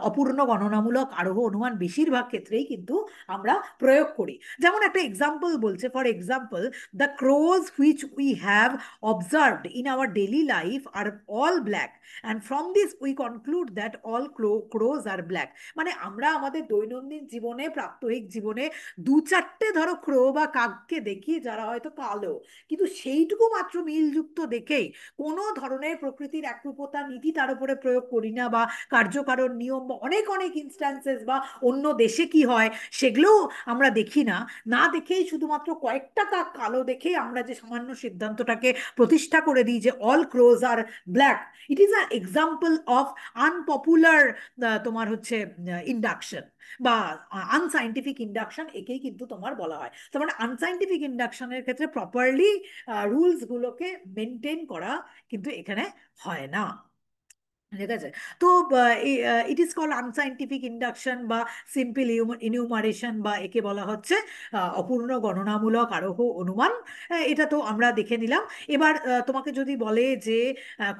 অপূর্ণ গণনামূলক আরোহ অনুমান বেশিরভাগ ক্ষেত্রে ক্ষেত্রেই কিন্তু আমরা প্রয়োগ করি। যেমন একটা এক্সাম্পল বলছে, for example, the crows which we have observed in our daily life are all black, and from this we conclude that all crows are black. মানে আমরা আমাদের দৈনন্দিন জীবনে, প্রাত্যহিক জীবনে দু চারটে ধরো ক্রো বা কাককে দেখি যারা হয়তো কালো, কিন্তু সেইটুকু মাত্র মিলযুক্ত দেখেই কোনো ধরনের প্রকৃতির একরূপতা নীতি তার উপরে প্রয়োগ করি না, বা কার্যকারণ নিয়ম বা অনেক অনেক ইনস্ট্যান্সেস বা অন্য দেশে কি হয় সেগুলোও আমরা দেখি না। না দেখেই শুধুমাত্র কয়েকটা কাক কালো দেখেই আমরা যে সামান্য সিদ্ধান্তটাকে প্রতিষ্ঠা করে দিই যে all crows are black, it is a example of unpopular তোমার হচ্ছে ইন্ডাকশন বা আনসাইন্টিফিক ইন্ডাকশন, একেই কিন্তু তোমার বলা হয়। তোমার আনসাইন্টিফিক ইন্ডাকশনের ক্ষেত্রে প্রপারলি রুলস গুলোকে মেনটেন করা কিন্তু এখানে হয় না। ঠিক আছে? তো it is call unscientific induction বা সিম্পল ইনিউমারেশন, বা একে বলা হচ্ছে অপূর্ণ গণনামূলক আরোহ অনুমান। এটা তো আমরা দেখে নিলাম। এবার তোমাকে যদি বলে যে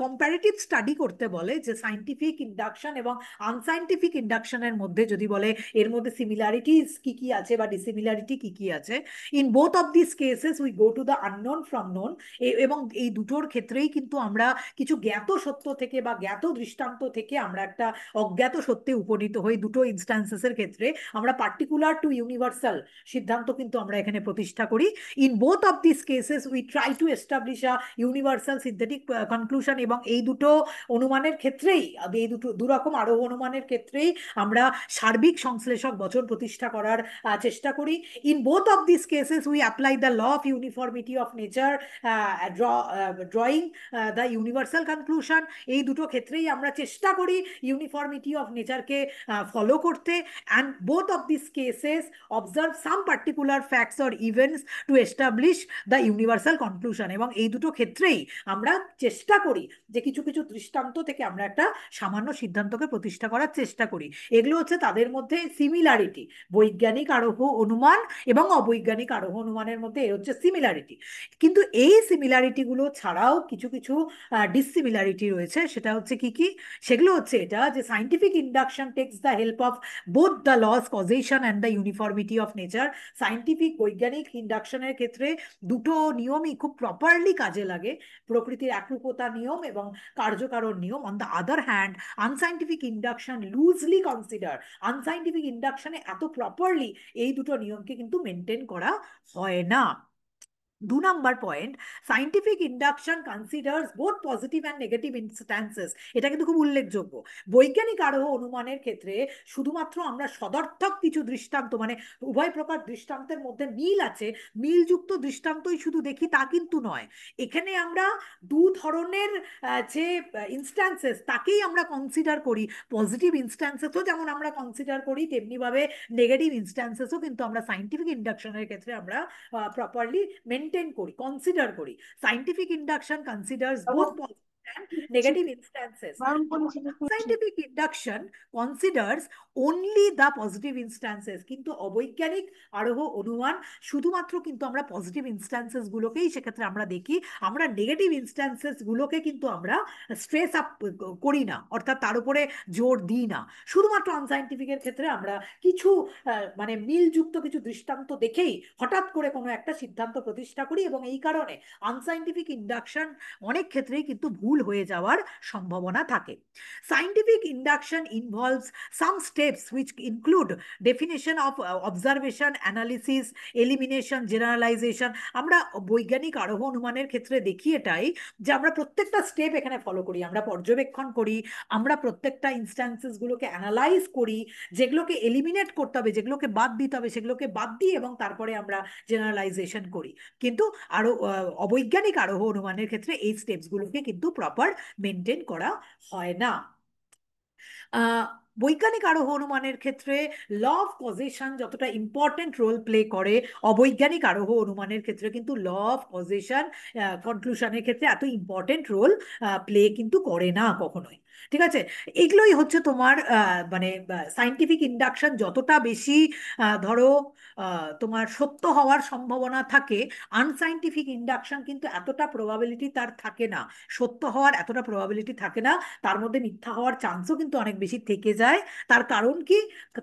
কম্প্যারেটিভ স্টাডি করতে বলে যে সাইন্টিফিক ইন্ডাকশন এবং আনসাইন্টিফিক ইন্ডাকশনের মধ্যে যদি বলে এর মধ্যে সিমিলারিটিস কি কি আছে বা ডিসিমিলারিটি কি কি আছে, in both of this cases we go to the unknown from known. এবং এই দুটোর ক্ষেত্রেই কিন্তু আমরা কিছু জ্ঞাত সত্য থেকে বা জ্ঞাত দৃষ্টান্ত থেকে আমরা একটা অজ্ঞাত সত্যে উপনীত হই। দুটো ইনস্ট্যান্সেসের ক্ষেত্রে আমরা পার্টিকুলার টু ইউনিভার্সাল সিদ্ধান্ত কিন্তু আমরা এখানে প্রতিষ্ঠা করি। In both of this cases we try to establish a universal synthetic conclusion, এবং এই দুটো অনুমানের ক্ষেত্রেই, এই দুটো দুরকম আরোহ অনুমানের ক্ষেত্রেই আমরা সার্বিক সংশ্লেষক বচন প্রতিষ্ঠা করার চেষ্টা করি। In both of this cases we apply the law of uniformity of nature, drawing the universal conclusion. এই দুটো ক্ষেত্রেই আমরা চেষ্টা করি ইউনিফর্মিটি অফ নেচারকে ফলো করতে। And both of this cases observe some particular facts or events to establish the universal conclusion. এবং এই দুটো ক্ষেত্রেই আমরা চেষ্টা করি যে কিছু কিছু দৃষ্টান্ত থেকে আমরা একটা সামান্য সিদ্ধান্তকে প্রতিষ্ঠা করার চেষ্টা করি। এগুলো হচ্ছে তাদের মধ্যে সিমিলারিটি, বৈজ্ঞানিক আরোহ অনুমান এবং অবৈজ্ঞানিক আরোহ অনুমানের মধ্যে এ হচ্ছে সিমিলারিটি। কিন্তু এই সিমিলারিটি গুলো ছাড়াও কিছু কিছু ডিসিমিলারিটি রয়েছে। সেটা হচ্ছে কি কি? সেগুলো হচ্ছে এটা যে scientific induction takes the help of both the laws causation and the uniformity of nature. Scientific বৈজ্ঞানিক ইন্ডাকশনের ক্ষেত্রে দুটো নিয়মই খুব প্রপারলি কাজে লাগে, প্রকৃতির একরূপতা নিয়ম এবং কার্যকারণ নিয়ম। On the other hand unscientific induction loosely consider, unscientific ইন্ডাকশনে এত প্রপারলি এই দুটো নিয়মকে কিন্তু মেনটেন করা হয় না। 2 নম্বর point, scientific induction considers both positive and negative instances. এটা কিন্তু খুব উল্লেখযোগ্য। বৈজ্ঞানিক আরোহ অনুমানের ক্ষেত্রে শুধুমাত্র আমরা সদর্থক কিছু দৃষ্টান্ত, মানে উভয় প্রকার দৃষ্টান্তের মধ্যে মিল আছে, মিলযুক্ত দৃষ্টান্তই শুধু দেখি তা কিন্তু নয়। এখানে আমরা দু ধরনের যে ইনস্ট্যান্সেস তাকেই আমরা কনসিডার করি। পজিটিভ ইনস্ট্যান্সেসও যেমন আমরা কনসিডার করি, তেমনিভাবে নেগেটিভ ইনস্ট্যান্সেসও কিন্তু আমরা সাইন্টিফিক ইন্ডাকশনের ক্ষেত্রে আমরা প্রপারলি মেনটেন করি, কনসিডার করি। Scientific induction considers both positive and negative instances. Scientific induction considers only the positive instances. কিন্তু অবৈজ্ঞানিক আরোহ অনুমান শুধুমাত্র কিন্তু আমরা পজিটিভ ইনস্ট্যান্সেস গুলোকেই সেক্ষেত্রে আমরা দেখি, আমরা নেগেটিভ ইনস্ট্যান্সেস গুলোকে কিন্তু আমরা স্ট্রেস আপ করি না, অর্থাৎ তার উপরে জোর দিই না। শুধুমাত্র আনসাইন্টিফিকের ক্ষেত্রে আমরা কিছু মানে মিলযুক্ত কিছু দৃষ্টান্ত দেখেই হঠাৎ করে কোনো একটা সিদ্ধান্ত প্রতিষ্ঠা করি, এবং এই কারণে আনসাইন্টিফিক ইন্ডাকশন অনেক ক্ষেত্রেই কিন্তু ভুল হয়ে যাওয়ার সম্ভাবনা থাকে। Scientific induction involves some steps which include definition of observation, analysis, elimination, generalisation. আমরা বৈজ্ঞানিক আরোহ অনুমানের ক্ষেত্রে দেখি এটাই যে আমরা প্রত্যেকটা স্টেপ এখানে ফলো করি, আমরা পর্যবেক্ষণ করি, আমরা প্রত্যেকটা ইনস্ট্যান্সেস গুলোকে অ্যানালাইজ করি, যেগুলোকে এলিমিনেট করতে হবে, যেগুলোকে বাদ দিতে হবে সেগুলোকে বাদ দিই, এবং তারপরে আমরা জেনারেলাইজেশন করি। কিন্তু আরো অবৈজ্ঞানিক আরোহ অনুমানের ক্ষেত্রে এই স্টেপসগুলোকে কিন্তু প্রপার মেনটেন করা হয় না। বৈজ্ঞানিক আরোহ অনুমানের ক্ষেত্রে ল অফ কজেশন যতটা ইম্পর্টেন্ট রোল প্লে করে, অবৈজ্ঞানিক আরোহ অনুমানের ক্ষেত্রে কিন্তু ল অফ কজেশন কনক্লুশনের ক্ষেত্রে এত ইম্পর্টেন্ট রোল প্লে কিন্তু করে না কখনোই। ঠিক আছে? এগুলোই হচ্ছে তোমার মানে সাইন্টিফিক ইন্ডাকশন যতটা বেশি ধরো তোমার সত্য হওয়ার সম্ভাবনা থাকে, আনসাইন্টিফিক ইন্ডাকশন কিন্তু এতটা প্রবাবিলিটি তার থাকে না, সত্য হওয়ার এতটা প্রবাবিলিটি থাকে না, তার মধ্যে মিথ্যা হওয়ার চান্সও কিন্তু অনেক বেশি থেকে যায়। তার কারণ কি?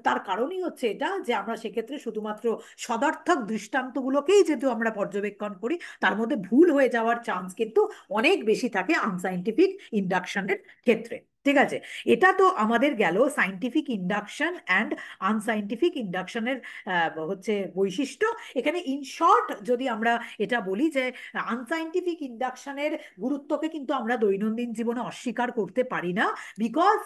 তার কারণই হচ্ছে এটা যে আমরা সেক্ষেত্রে শুধুমাত্র সদর্থক দৃষ্টান্তগুলোকেই যেহেতু আমরা পর্যবেক্ষণ করি, তার মধ্যে ভুল হয়ে যাওয়ার চান্স কিন্তু অনেক বেশি থাকে আনসাইন্টিফিক ইন্ডাকশনের ক্ষেত্রে। ঠিক আছে? এটা তো আমাদের গেল সাইন্টিফিক ইন্ডাকশন অ্যান্ড আনসাইন্টিফিক ইন্ডাকশনের হচ্ছে বৈশিষ্ট্য। এখানে ইন শর্ট যদি আমরা এটা বলি যে আনসাইন্টিফিক ইন্ডাকশনের গুরুত্বকে কিন্তু আমরা দৈনন্দিন জীবনে অস্বীকার করতে পারি না, because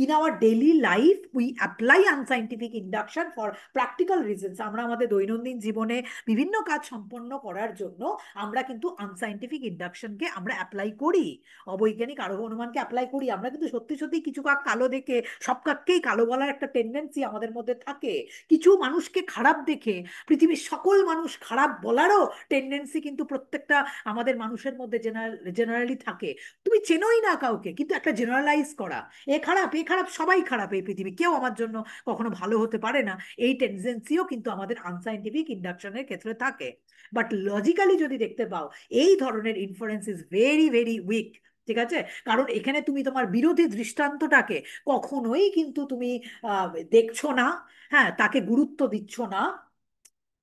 in our daily life we apply unscientific induction for practical reasons. আমরা আমাদের দৈনন্দিন জীবনে বিভিন্ন কাজ সম্পন্ন করার জন্য আমরা কিন্তু আনসাইন্টিফিক ইন্ডাকশনকে আমরা অ্যাপ্লাই করি, অবৈজ্ঞানিক আরোহ অনুমানকে অ্যাপ্লাই করি। আমরা কিন্তু সত্যি সত্যি কিছু কাক কালো দেখে সব কাককেই কালো বলার একটা টেন্ডেন্সি আমাদের মধ্যে থাকে, কিছু মানুষকে খারাপ দেখে পৃথিবীর সকল মানুষ খারাপ বলারও টেন্ডেন্সি কিন্তু প্রত্যেকটা আমাদের মানুষের মধ্যে জেনারেলি থাকে। তুমি চেনোই না কাউকে, কিন্তু একটা জেনারেলাইজ করা, এ খারাপ এ খারাপ সবাই খারাপ এই পৃথিবী, কেউ আমার জন্য কখনো ভালো হতে পারে না, এই টেন্ডেন্সিও কিন্তু আমাদের আনসাইন্টিফিক ইন্ডাকশনের ক্ষেত্রে থাকে। বাট লজিক্যালি যদি দেখতে পাও, এই ধরনের inference is very very weak. ঠিক আছে? কারণ এখানে তুমি তোমার বিরোধী দৃষ্টান্তটাকে কখনোই কিন্তু তুমি দেখছো না, হ্যাঁ, তাকে গুরুত্ব দিচ্ছ না,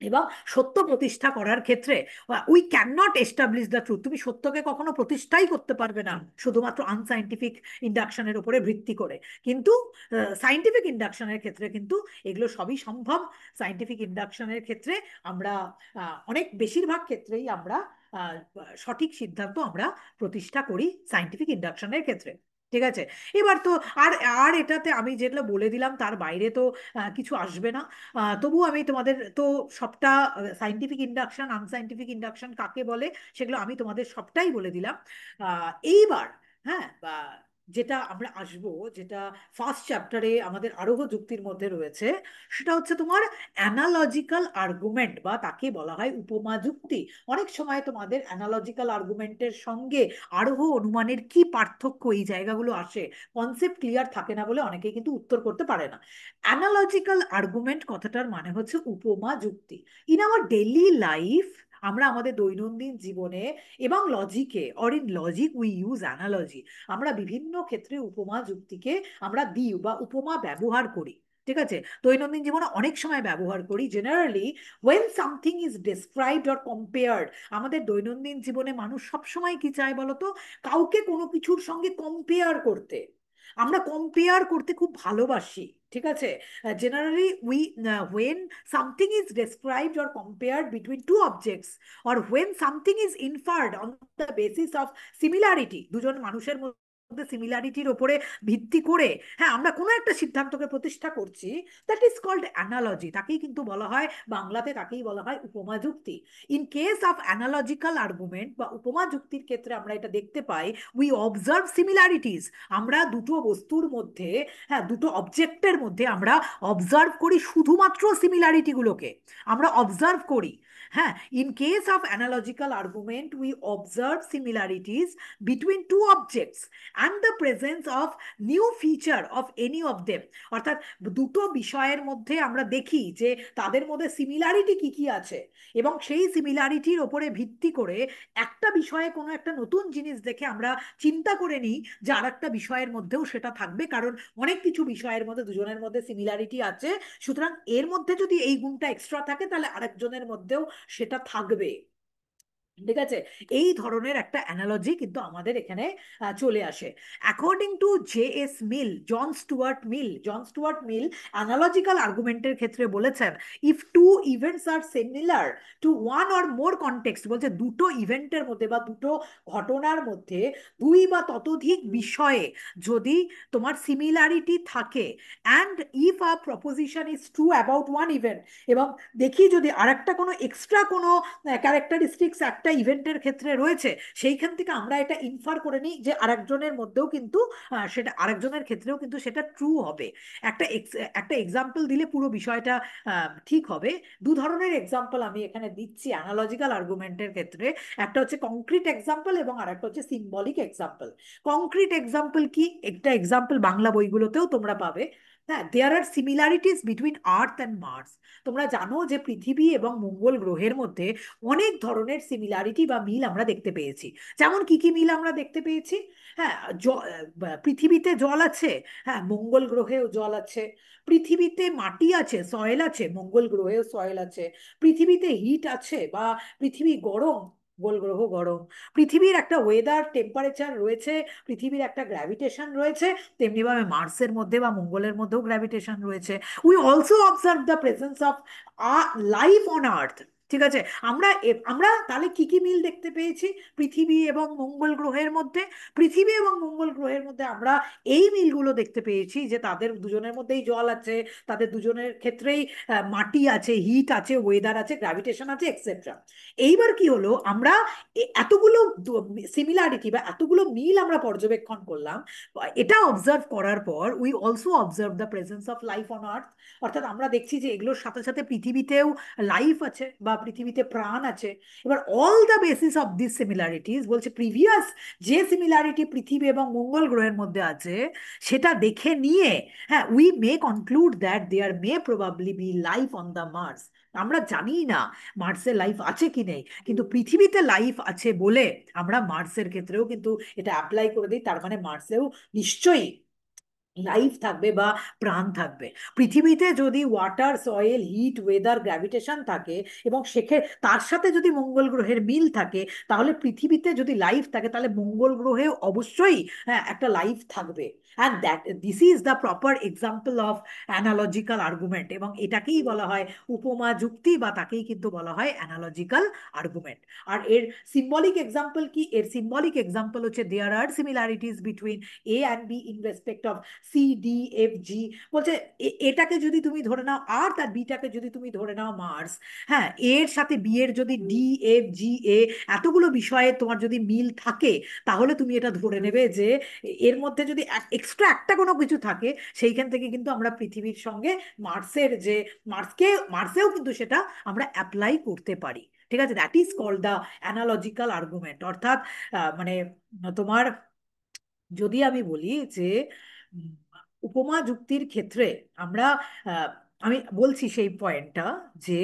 এবং সত্য প্রতিষ্ঠা করার ক্ষেত্রে we can not establish the truth, তুমি সত্যকে কখনো প্রতিষ্ঠাই করতে পারবে না শুধুমাত্র আনসাইন্টিফিক ইন্ডাকশনের উপরে ভিত্তি করে। কিন্তু সাইন্টিফিক ইন্ডাকশনের ক্ষেত্রে কিন্তু এগুলো সবই সম্ভব। সাইন্টিফিক ইন্ডাকশনের ক্ষেত্রে আমরা অনেক বেশিরভাগ ক্ষেত্রেই আমরা আহ, সঠিক সিদ্ধান্ত আমরা প্রতিষ্ঠা করি সাইন্টিফিক ইন্ডাকশনের ক্ষেত্রে। ঠিক আছে? এবার তো আর আর এটাতে আমি যেগুলো বলে দিলাম তার বাইরে তো কিছু আসবে না। তবুও আমি তোমাদের তো সবটা সাইন্টিফিক ইন্ডাকশন আনসাইন্টিফিক ইন্ডাকশন কাকে বলে সেগুলো আমি তোমাদের সবটাই বলে দিলাম। এইবার হ্যাঁ, যেটা আমরা আসব, যেটা ফার্স্ট চ্যাপ্টারে আমাদের আরোহ যুক্তির মধ্যে রয়েছে, সেটা হচ্ছে তোমার অ্যানালজিক্যাল আর্গুমেন্ট, বা তাকে বলা হয় উপমা যুক্তি। অনেক সময় তোমাদের অ্যানালজিক্যাল আর্গুমেন্টের সঙ্গে আরোহ অনুমানের কি পার্থক্য, এই জায়গাগুলো আসে, কনসেপ্ট ক্লিয়ার থাকে না বলে অনেকেই কিন্তু উত্তর করতে পারে না। অ্যানালজিক্যাল আর্গুমেন্ট কথাটার মানে হচ্ছে উপমা যুক্তি। ইন আওয়ার ডেইলি লাইফ, আমরা আমাদের দৈনন্দিন জীবনে এবং লজিকে, or in logic we use analogy, আমরা বিভিন্ন ক্ষেত্রে উপমা যুক্তিকে আমরা দিই বা উপমা ব্যবহার করি। ঠিক আছে? দৈনন্দিন জীবনে অনেক সময় ব্যবহার করি। Generally when something is described or compared, আমাদের দৈনন্দিন জীবনে মানুষ সবসময় কি চায় বলতো? কাউকে কোনো কিছুর সঙ্গে কম্পেয়ার করতে। আমরা কম্পেয়ার করতে খুব ভালোবাসি। ঠিক আছে? Generally we when something is described or compared between two objects, or when something is inferred on the basis of similarity, দুজন মানুষের মধ্যে সিমিলারিটির ওপরে ভিত্তি করে, হ্যাঁ, আমরা কোনো একটা সিদ্ধান্তকে প্রতিষ্ঠা করছি, দ্যাট ইজ কল্ড অ্যানালজি। তাকেই কিন্তু বলা হয় বাংলাতে, তাকেই বলা হয় উপমা যুক্তি। In case of analogical argument বা উপমা যুক্তির ক্ষেত্রে আমরা এটা দেখতে পাই, উই অবজার্ভ সিমিলারিটিস, আমরা দুটো বস্তুর মধ্যে, হ্যাঁ, দুটো অবজেক্টের মধ্যে আমরা অবজার্ভ করি শুধুমাত্র সিমিলারিটিগুলোকে আমরা অবজার্ভ করি। হ্যাঁ, in case of analogical argument we observe similarities between two objects and the presence of new feature of any of them. অর্থাৎ দুটো বিষয়ের মধ্যে আমরা দেখি যে তাদের মধ্যে সিমিলারিটি কি কি আছে, এবং সেই সিমিলারিটির ওপরে ভিত্তি করে একটা বিষয়ে কোনো একটা নতুন জিনিস দেখে আমরা চিন্তা করে নিই যে আর একটা বিষয়ের মধ্যেও সেটা থাকবে, কারণ অনেক কিছু বিষয়ের মধ্যে দুজনের মধ্যে সিমিলারিটি আছে, সুতরাং এর মধ্যে যদি এই গুণটা এক্সট্রা থাকে তাহলে আরেকজনের মধ্যেও সেটা থাকবে। ঠিক আছে? এই ধরনের একটা অ্যানালজি কিন্তু আমাদের এখানে চলে আসে। According to J S. Mill, John Stuart Mill analogical আর্গুমেন্টের ক্ষেত্রে বলেছেন, if two events are similar to one or more context, বলছে দুটো ইভেন্টের মধ্যে বা দুটো ঘটনার মধ্যে দুই বা ততোধিক বিষয়ে যদি তোমার সিমিলারিটি থাকে, and if a proposition is true about one event, এবং দেখি যদি আরেকটা কোনো এক্সট্রা কোনো ক্যারেক্টারিস্টিক্স একটা একটা ইভেন্টের ক্ষেত্রে রয়েছে, সেইখান থেকে আমরা এটা ইনফার করে নিই যে আরেকজনের মধ্যেও কিন্তু সেটা আরেকজনের ক্ষেত্রেও কিন্তু সেটা ট্রু হবে। একটা এক্সাম্পল দিলে পুরো বিষয়টা ঠিক হবে। দু ধরনের এক্সাম্পল আমি এখানে দিচ্ছি অ্যানালজিক্যাল আর্গুমেন্টের ক্ষেত্রে। একটা হচ্ছে কংক্রিট এক্সাম্পল এবং আরেকটা হচ্ছে সিম্বলিক এক্সাম্পল। কংক্রিট এক্সাম্পল কি, একটা এক্সাম্পল বাংলা বইগুলোতেও তোমরা পাবে। হ্যাঁ, there are similarities between Earth and Mars. তোমরা জানো যে পৃথিবী এবং মঙ্গল গ্রহের মধ্যে অনেক ধরনের সিমিলারিটি বা মিল আমরা দেখতে পেয়েছি। যেমন কি কি মিল আমরা দেখতে পেয়েছি? হ্যাঁ, পৃথিবীতে জল আছে, হ্যাঁ মঙ্গল গ্রহেও জল আছে। পৃথিবীতে মাটি আছে, সয়েল আছে, মঙ্গল গ্রহেও সয়েল আছে। পৃথিবীতে হিট আছে বা পৃথিবী গরম, মঙ্গল গ্রহ গরম। পৃথিবীর একটা ওয়েদার টেম্পারেচার রয়েছে, পৃথিবীর একটা গ্র্যাভিটেশন রয়েছে, তেমনিভাবে মার্সের মধ্যে বা মঙ্গলের মধ্যেও গ্র্যাভিটেশন রয়েছে। We also observe the presence of life on earth. ঠিক আছে, আমরা তাহলে কি কি মিল দেখতে পেয়েছি পৃথিবী এবং মঙ্গল গ্রহের মধ্যে? পৃথিবী এবং মঙ্গল গ্রহের মধ্যে আমরা এই মিলগুলো দেখতে পেয়েছি যে তাদের দুজনের মধ্যেই জল আছে, তাদের দুজনের ক্ষেত্রেই মাটি আছে, হিট আছে, ওয়েদার আছে, গ্র্যাভিটেশন আছে, এক্সেট্রা। এইবার কি হলো, আমরা এতগুলো সিমিলারিটি বা এতগুলো মিল আমরা পর্যবেক্ষণ করলাম। এটা অবজার্ভ করার পর we also observe the presence of life on earth. অর্থাৎ আমরা দেখছি যে এগুলোর সাথে সাথে পৃথিবীতেও লাইফ আছে বা পৃথিবীতে প্রাণ আছে। এবার all the basis of this similarities বলছে প্রিভিয়াস যে সিমিলারিটি পৃথিবী এবং মঙ্গল গ্রহের মধ্যে আছে সেটা দেখে নিয়ে, হ্যাঁ we may conclude that there may probably be life on the Mars. আমরা জানি না মার্সে লাইফ আছে কি নেই, কিন্তু পৃথিবীতে লাইফ আছে বলে আমরা মার্সের ক্ষেত্রেও কিন্তু এটা অ্যাপ্লাই করে দিই। তার মানে মার্সেও নিশ্চয়ই লাইফ থাকবে বা প্রাণ থাকবে। পৃথিবীতে যদি water, soil, heat, weather, gravitation থাকে এবং তার সাথে যদি মঙ্গল গ্রহের মিল থাকে, তাহলে পৃথিবীতে যদি লাইফ থাকে তাহলে মঙ্গল গ্রহেও অবশ্যই হ্যাঁ একটা লাইফ থাকবে। And that this is the proper example of analogical argument, এবং এটাকেই বলা হয় উপমা যুক্তি বা তাকেই কিন্তু বলা হয় অ্যানালজিক্যাল আর্গুমেন্ট। আর এর সিম্বলিক এক্সাম্পল কি? এর সিম্বলিক এক্সাম্পল হচ্ছে there are similarities between A and B in respect of C D F G. বলছে এটাকে যদি তুমি ধরে নাও আর তার বিটাকে যদি তুমি ধরে নাও মার্স, হ্যাঁ এর সাথে বি এর যদি ডি এফ জি এ এতগুলো বিষয়ে তোমার যদি মিল থাকে, তাহলে তুমি এটা ধরে নেবে যে এর মধ্যে যদি এক্সট্রা একটা কোনো কিছু থাকে, সেইখান থেকে কিন্তু আমরা পৃথিবীর সঙ্গে মার্সের যে মার্সেও কিন্তু সেটা আমরা অ্যাপ্লাই করতে পারি। ঠিক আছে, that is called the analogical argument. অর্থাৎ মানে তোমার যদি আমি বলি যে উম, উপমা যুক্তির ক্ষেত্রে আমরা আহ, আমি বলছি সেই পয়েন্টটা যে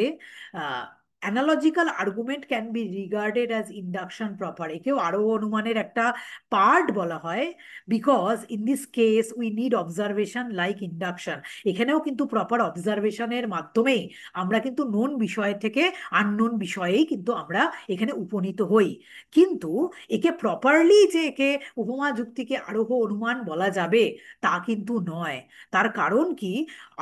analogical argument can be regarded as induction proper. একেও আরোহ অনুমানের একটা পার্ট বলা হয়, because in this case we need observation like induction. এখানেও কিন্তু প্রপার অবজারভেশনের মাধ্যমেই আমরা কিন্তু নোন বিষয় থেকে আননোন বিষয়েই কিন্তু আমরা এখানে উপনীত হই। কিন্তু একে প্রপারলি যে একে উপমা যুক্তিকে আরোহ অনুমান বলা যাবে তা কিন্তু নয়। তার কারণ কি,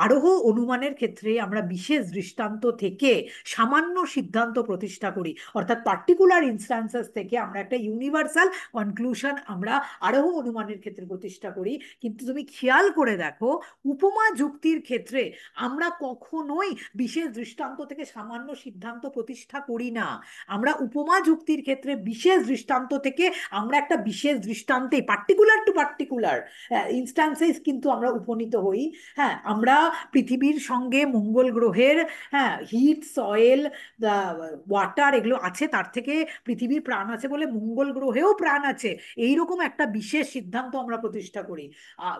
আরোহ অনুমানের ক্ষেত্রে আমরা বিশেষ দৃষ্টান্ত থেকে সামান্য সিদ্ধান্ত প্রতিষ্ঠা করি, অর্থাৎ পার্টিকুলার ইনস্ট্যান্সেস থেকে আমরা একটা ইউনিভার্সাল কনক্লুশন আমরা আরোহ অনুমানের ক্ষেত্রে প্রতিষ্ঠা করি। কিন্তু তুমি খেয়াল করে দেখো, উপমা যুক্তির ক্ষেত্রে আমরা কখনোই বিশেষ দৃষ্টান্ত থেকে সামান্য সিদ্ধান্ত প্রতিষ্ঠা করি না। আমরা উপমা যুক্তির ক্ষেত্রে বিশেষ দৃষ্টান্ত থেকে আমরা একটা বিশেষ দৃষ্টান্তে পার্টিকুলার টু পার্টিকুলার ইনস্টান্সেস কিন্তু আমরা উপনীত হই। হ্যাঁ, আমরা পৃথিবীর সঙ্গে মঙ্গল গ্রহের হ্যাঁ হিট, সয়েল, ওয়াটার এগুলো আছে, তার থেকে পৃথিবীর প্রাণ আছে বলে মঙ্গল গ্রহেও প্রাণ আছে, এইরকম একটা বিশেষ সিদ্ধান্ত আমরা প্রতিষ্ঠা করি। আহ,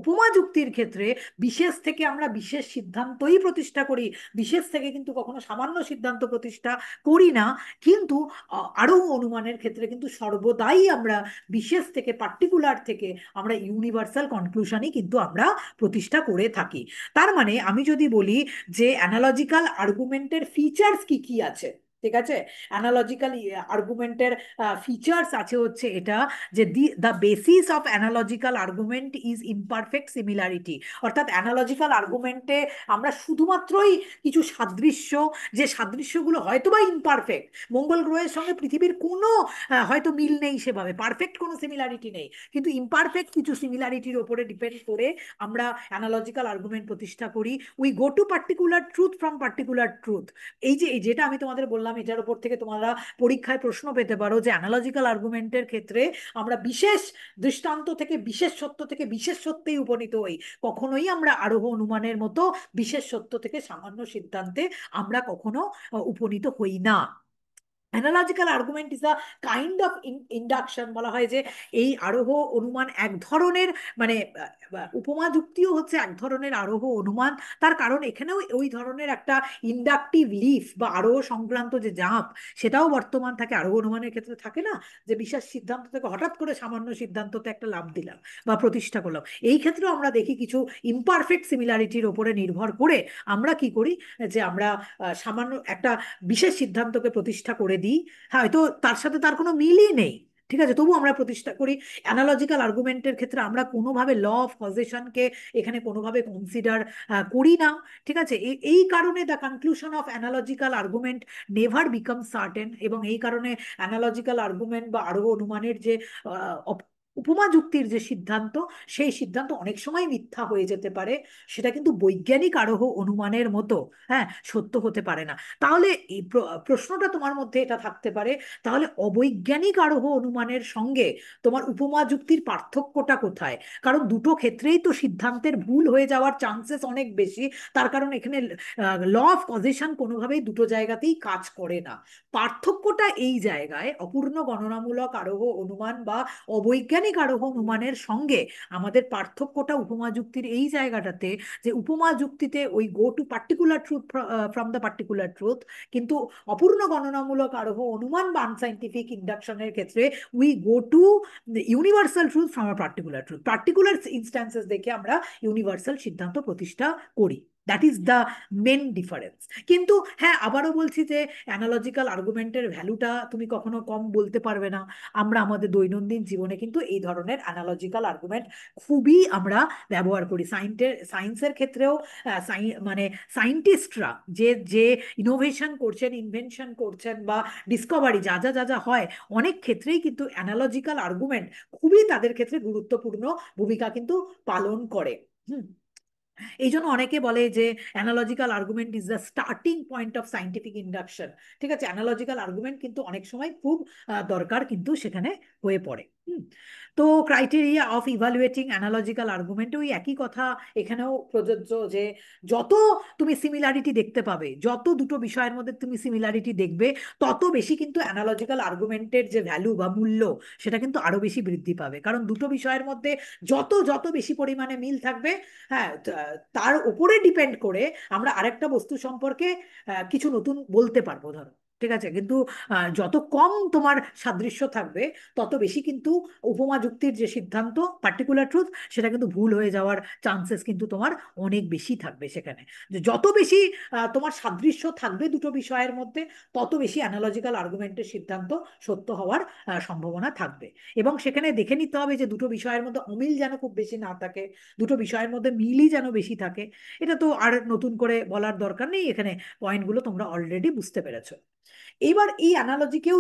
উপমা যুক্তির ক্ষেত্রে বিশেষ থেকে আমরা বিশেষ সিদ্ধান্তই প্রতিষ্ঠা করি, বিশেষ থেকে কিন্তু কখনো সামান্য সিদ্ধান্ত প্রতিষ্ঠা করি না। কিন্তু আরোহ অনুমানের ক্ষেত্রে কিন্তু সর্বদাই আমরা বিশেষ থেকে পার্টিকুলার থেকে আমরা ইউনিভার্সাল কনক্লুশনই কিন্তু আমরা প্রতিষ্ঠা করে থাকি। তার মানে আমি যদি বলি যে অ্যানালজিক্যাল আর্গুমেন্টের ফিচার্স কি কি আছে, ঠিক আছে, অ্যানালজিক্যাল আর্গুমেন্টের ফিচার্স আছে হচ্ছে এটা যে the basis of analogical argument is imperfect similarity. অর্থাৎ অ্যানালজিক্যাল আর্গুমেন্টে আমরা শুধুমাত্রই কিছু সাদৃশ্য, যে সাদৃশ্যগুলো হয়তো বা ইমপারফেক্ট, মঙ্গল গ্রহের সঙ্গে পৃথিবীর কোনো হয়তো মিল নেই, সেভাবে পারফেক্ট কোনো সিমিলারিটি নেই, কিন্তু ইমপারফেক্ট কিছু সিমিলারিটির ওপরে ডিপেন্ড করে আমরা অ্যানালজিক্যাল আর্গুমেন্ট প্রতিষ্ঠা করি। We go to particular truth from particular truth. এই যে যেটা আমি তোমাদের বললাম বললাম, এটার উপর থেকে তোমরা পরীক্ষায় প্রশ্ন পেতে পারো যে অ্যানালজিক্যাল আর্গুমেন্টের ক্ষেত্রে আমরা বিশেষ দৃষ্টান্ত থেকে, বিশেষ সত্য থেকে বিশেষ সত্যেই উপনীত হই। কখনোই আমরা আরোহ অনুমানের মতো বিশেষ সত্য থেকে সামান্য সিদ্ধান্তে আমরা কখনো উপনীত হই না। Analogical argument is a kind of induction. বলা হয় যে এই আরোহ অনুমান এক ধরনের, মানে উপমা যুক্তিও হচ্ছে এক ধরনের আরোহ অনুমান। তার কারণ এখানেও ওই ধরনের একটা ইন্ডাকটিভ লিফ বা আরোহ সংক্রান্ত যে জাঁপ, সেটাও বর্তমান থাকে, আরোহ অনুমানের ক্ষেত্রে থাকে না, যে বিশেষ সিদ্ধান্ত থেকে হঠাৎ করে সামান্য সিদ্ধান্ততে একটা লাভ দিলাম বা প্রতিষ্ঠা করলাম। এই ক্ষেত্রেও আমরা দেখি কিছু ইমপারফেক্ট সিমিলারিটির ওপরে নির্ভর করে আমরা কি করি, যে আমরা সামান্য একটা বিশেষ সিদ্ধান্তকে প্রতিষ্ঠা করে দিই। হ্যাঁ, হয়তো তার সাথে তার কোনো মিলই নেই, ঠিক আছে, তবু আমরা প্রতিষ্ঠা করি। অ্যানালজিক্যাল আর্গুমেন্টের ক্ষেত্রে আমরা কোনোভাবে ল অফ কজেশনকে এখানে কোনোভাবে কনসিডার করি না। ঠিক আছে, এই কারণে the conclusion of analogical argument never become certain. এবং এই কারণে অ্যানালজিক্যাল আর্গুমেন্ট বা আরো অনুমানের যে উপমা যুক্তির যে সিদ্ধান্ত, সেই সিদ্ধান্ত অনেক সময় মিথ্যা হয়ে যেতে পারে। সেটা কিন্তু বৈজ্ঞানিক আরোহ অনুমানের মতো, হ্যাঁ, সত্য হতে পারে না। তাহলে এই প্রশ্নটা তোমার মধ্যে এটা থাকতে পারে, তাহলে অবৈজ্ঞানিক আরোহ অনুমানের সঙ্গে তোমার উপমা যুক্তির পার্থক্যটা কোথায়? কারণ দুটো ক্ষেত্রেই তো সিদ্ধান্তের ভুল হয়ে যাওয়ার চান্সেস অনেক বেশি। তার কারণ এখানে ল অফ কজেশন কোনোভাবেই দুটো জায়গাতেই কাজ করে না। পার্থক্যটা এই জায়গায়, অপূর্ণ গণনামূলক আরোহ অনুমান বা অবৈজ্ঞানিক আরোহ অনুমানের সঙ্গে আমাদের পার্থক্যটা উপমা যুক্তির এই জায়গাটাতে, যে উপমা যুক্তিতে we go to particular truth from the particular truth, কিন্তু অপূর্ণ গণনামূলক আরোহ অনুমান বা আনসাইন্টিফিক ইন্ডাকশনের ক্ষেত্রে we go to universal truth from a particular truth. Particular instances দেখে আমরা ইউনিভার্সাল সিদ্ধান্ত প্রতিষ্ঠা করি। That is the main difference. কিন্তু হ্যাঁ, আবারও বলছি যে অ্যানালজিক্যাল আর্গুমেন্টের ভ্যালুটা তুমি কখনো কম বলতে পারবে না। আমরা আমাদের দৈনন্দিন জীবনে কিন্তু এই ধরনের অ্যানালজিক্যাল আর্গুমেন্ট খুবই আমরা ব্যবহার করি। সায়েন্সের ক্ষেত্রেও মানে সায়েন্টিস্টরা যে যে ইনোভেশন করছেন, ইনভেনশন করছেন বা ডিসকভারি যা যা যা যা হয়, অনেক ক্ষেত্রেই কিন্তু অ্যানালজিক্যাল আর্গুমেন্ট খুবই তাদের ক্ষেত্রে গুরুত্বপূর্ণ ভূমিকা কিন্তু পালন করে। হুম। এই জন্য অনেকে বলে যে analogical argument is the starting point of scientific induction. ঠিক আছে, অ্যানালজিক্যাল আর্গুমেন্ট কিন্তু অনেক সময় খুব দরকার কিন্তু সেখানে হয়ে পড়ে। তো criteria of evaluating analogical argument ওই একই কথা এখানেও প্রযোজ্য, যে যত তুমি সিমিলারিটি দেখতে পাবে, যত দুটো বিষয়ের মধ্যে তুমি সিমিলারিটি দেখবে, তত বেশি কিন্তু অ্যানালজিক্যাল আর্গুমেন্টের যে ভ্যালু বা মূল্য, সেটা কিন্তু আরো বেশি বৃদ্ধি পাবে। কারণ দুটো বিষয়ের মধ্যে যত যত বেশি পরিমাণে মিল থাকবে, হ্যাঁ, তার উপরে ডিপেন্ড করে আমরা আরেকটা বস্তু সম্পর্কে কিছু নতুন বলতে পারবো, ধরো। ঠিক আছে, কিন্তু যত কম তোমার সাদৃশ্য থাকবে, তত বেশি কিন্তু উপমা যুক্তির যে সিদ্ধান্ত, পার্টিকুলার ট্রুথ, সেটা কিন্তু ভুল হয়ে যাওয়ার চান্সেস কিন্তু তোমার অনেক বেশি থাকবে সেখানে। যে যত বেশি তোমার সাদৃশ্য থাকবে দুটো বিষয়ের মধ্যে, তত বেশি অ্যানালজিক্যাল আর্গুমেন্টের সিদ্ধান্ত সত্য হওয়ার সম্ভাবনা থাকবে। এবং সেখানে দেখে নিতে হবে যে দুটো বিষয়ের মধ্যে অমিল যেন খুব বেশি না থাকে, দুটো বিষয়ের মধ্যে মিলই যেন বেশি থাকে। এটা তো আর নতুন করে বলার দরকার নেই, এখানে পয়েন্টগুলো তোমরা অলরেডি বুঝতে পেরেছো। এবার এই অ্যানালজিকেও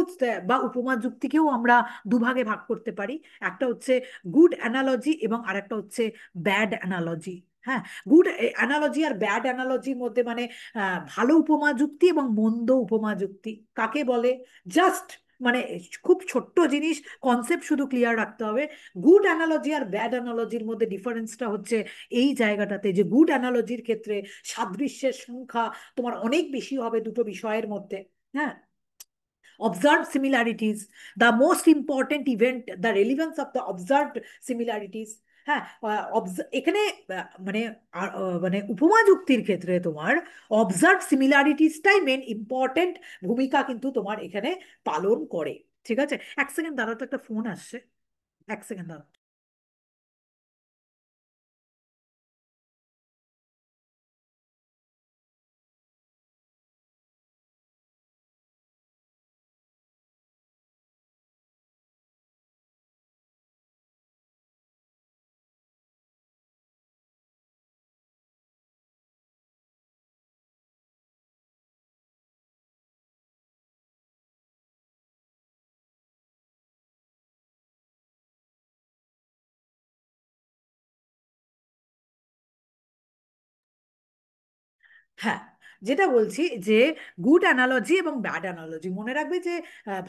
বা উপমা যুক্তিকেও আমরা দুভাগে ভাগ করতে পারি। একটা হচ্ছে গুড অ্যানালজি এবং আরেকটা হচ্ছে ব্যাড অ্যানালজি। হ্যাঁ, গুড অ্যানালজি আর ব্যাড অ্যানালজির মধ্যে মানে ভালো উপমা যুক্তি এবং মন্দ উপমা যুক্তি কাকে বলে, জাস্ট মানে খুব ছোট্ট জিনিস, কনসেপ্ট শুধু ক্লিয়ার রাখতে হবে। গুড অ্যানালজি আর ব্যাড অ্যানালজির মধ্যে ডিফারেন্সটা হচ্ছে এই জায়গাটাতে, যে গুড অ্যানালজির ক্ষেত্রে সাদৃশ্যের সংখ্যা তোমার অনেক বেশি হবে দুটো বিষয়ের মধ্যে। হ্যাঁ, observed similarities, the most important event, the relevance of the observed similarities। হ্যাঁ, এখানে মানে মানে উপমা যুক্তির ক্ষেত্রে তোমার অবজার্ভ সিমিলারিটিসটাই মেন ইম্পর্টেন্ট ভূমিকা কিন্তু তোমার এখানে পালন করে। ঠিক আছে, এক সেকেন্ড দাঁড়াও, তো একটা ফোন আসছে, এক সেকেন্ড দাঁড়াও। হ্যাঁ, যেটা বলছি যে গুড অ্যানালজি এবং ব্যাড অ্যানালজি মনে রাখবে যে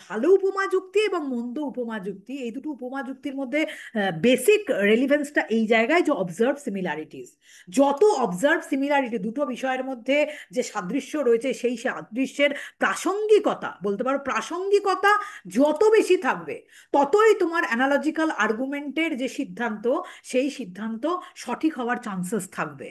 ভালো উপমা যুক্তি এবং মন্দ উপমা যুক্তি, এই দুটো উপমা যুক্তির মধ্যে বেসিক রেলিভেন্সটা এই জায়গায় যে অবজার্ভ সিমিলারিটিস। যত অবজার্ভ সিমিলারিটি দুটো বিষয়ের মধ্যে যে সাদৃশ্য রয়েছে, সেই সাদৃশ্যের প্রাসঙ্গিকতা, বলতে পারো প্রাসঙ্গিকতা যত বেশি থাকবে, ততই তোমার অ্যানালজিক্যাল আর্গুমেন্টের যে সিদ্ধান্ত, সেই সিদ্ধান্ত সঠিক হওয়ার চান্সেস থাকবে।